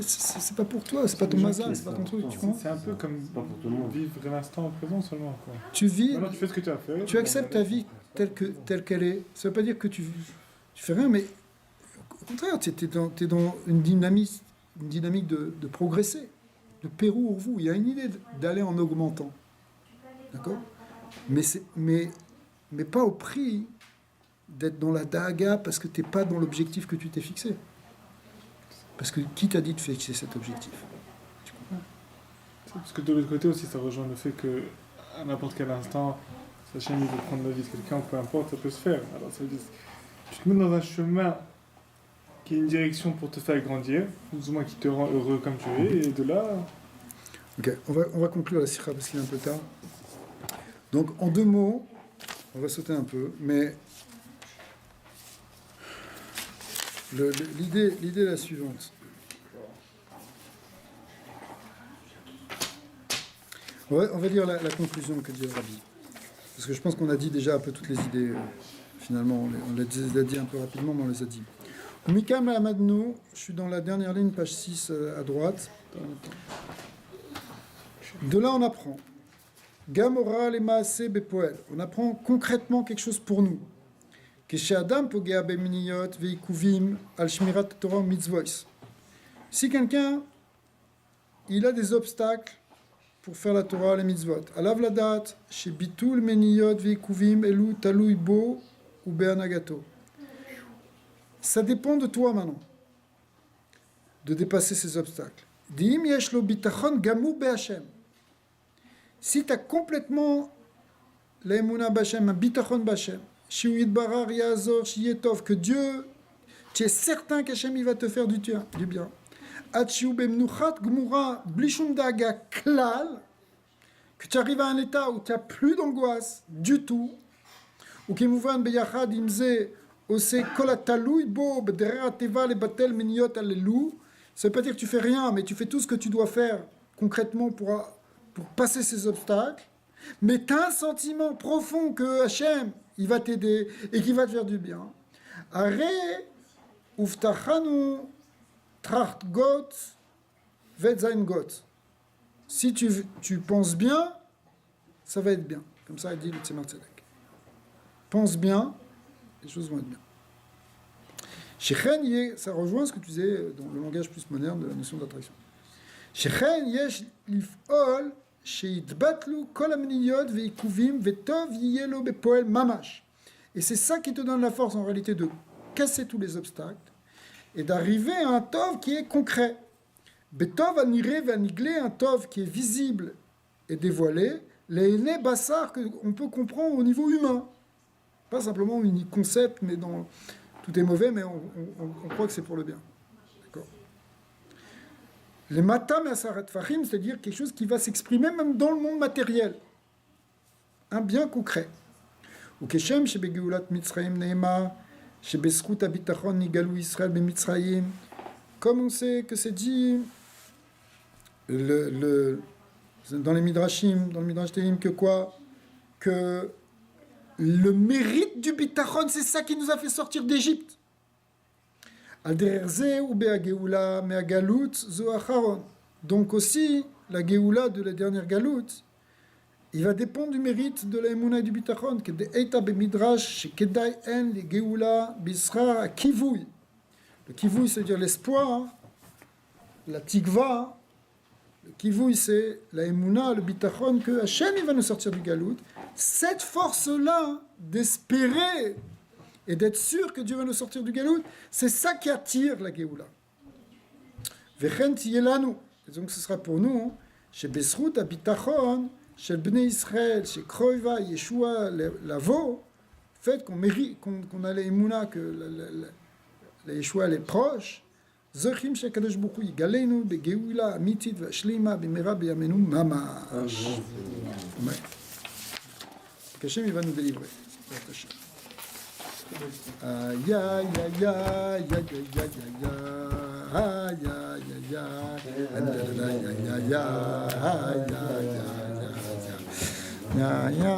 C'est pas pour toi, c'est pas ton mazal, c'est pas ton truc, tu comprends? C'est un peu comme C'est pas pour tout le monde. vivre l'instant présent seulement. Quoi. Tu vis, Maintenant, tu fais ce que tu as fait. tu acceptes ta vie telle qu'elle est. Ça veut pas dire que tu fais rien, mais au contraire, tu es dans une dynamique de progresser, de Pérou vous. Il y a une idée d'aller en augmentant. D'accord? Mais pas au prix d'être dans la daga parce que tu n'es pas dans l'objectif que tu t'es fixé. Parce que qui t'a dit de fixer cet objectif? Tu comprends? Parce que de l'autre côté aussi, ça rejoint le fait que à n'importe quel instant, sa chaîne il veut prendre la vie de quelqu'un, peu importe, ça peut se faire. Alors ça veut dire, tu te mets dans un chemin qui est une direction pour te faire grandir, plus ou moins qui te rend heureux comme tu es, et de là, Ok, on va conclure la sikha parce qu'il est un peu tard. Donc, en 2 mots, on va sauter un peu, mais l'idée est la suivante. On va dire la conclusion que dit le Rabbi. Parce que je pense qu'on a dit déjà un peu toutes les idées. Finalement, on les a dit un peu rapidement, mais on les a dit. Mikam Amadnou, je suis dans la dernière ligne, page 6 à droite. De là, on apprend. Gamora le maase bepoel. On apprend concrètement quelque chose pour nous. Si quelqu'un il a des obstacles pour faire la Torah les mitzvot, alav ladat chez bitul meniyot veikuvim elu talui bo ou beanagato. Ça dépend de toi maintenant, de dépasser ces obstacles. Dim yesh lo bitachon gamur be'Hashem. Si tu as complètement l'emuna b'Hashem, un bitachon b'Hashem, shiu yitbarar yazor shiyetov, que Dieu, tu es certain qu'Hashem il va te faire du bien. Ad shiu b'mnuchat gmura blishum daga klal, que tu arrives à un état où tu n'as plus d'angoisse du tout, ou qui mouvan beyachad imze ose kol talui bo b'derer ateva lebatel miniot alelu. Ça ne veut pas dire que tu fais rien, mais tu fais tout ce que tu dois faire concrètement pour passer ces obstacles. Mais tu as un sentiment profond que Hachem, il va t'aider et qu'il va te faire du bien. Are uftachanu tracht got vetzain got. Si tu penses bien, ça va être bien. Comme ça, il dit le Tzemar Tzedek. Pense bien, les choses vont être bien. Shechen, ça rejoint ce que tu disais dans le langage plus moderne de la notion d'attraction. Shechen yesh lif'ol sheitbatlu kol amniyot veikuvim vetov yiyelo bepoel mamash. Et c'est ça qui te donne la force en réalité de casser tous les obstacles et d'arriver à un tov qui est concret. Betov aniré vaniglé, un tov qui est visible et dévoilé, les bassar qu'on peut comprendre au niveau humain. Pas simplement un concept, mais dans... Tout est mauvais, mais on croit que c'est pour le bien. D'accord. Les matam et asarat fahim, c'est-à-dire quelque chose qui va s'exprimer même dans le monde matériel. Un bien concret. Ou keshem shebegeulat mitzrayim neema, shebezchut habitachon nigalu Israël bemitzrayim. Comme on sait que c'est dit dans les midrashim, dans le midrash Tehillim, que quoi? Que le mérite du bitachon, c'est ça qui nous a fait sortir d'Égypte. Donc aussi, la Géoula de la dernière Galout, il va dépendre du mérite de la Emouna et du bitachon. Le kivouy, c'est-à-dire l'espoir, la tikva. Le kivouy, c'est la Emouna, le bitachon, que Hachem il va nous sortir du Galout. Cette force-là d'espérer et d'être sûr que Dieu va nous sortir du Galout, c'est ça qui attire la Géoula. Vechen tiyelanu. Et donc ce sera pour nous, chez Besrut habitachon, chez Bnei Israël, chez Kroiva, Yeshua, Lavo, fait qu'on mérite, qu'on a l'Emouna, que la Yeshua est proche. Zochim shekadosh Baruch Hu yigaleinu begeula amitit v'shlima b'mera b'yamenu mamash. Amen. Hachem il va nous délivrer. Ya ya ya ya ya ya ya ya ya ya ya ya ya ya ya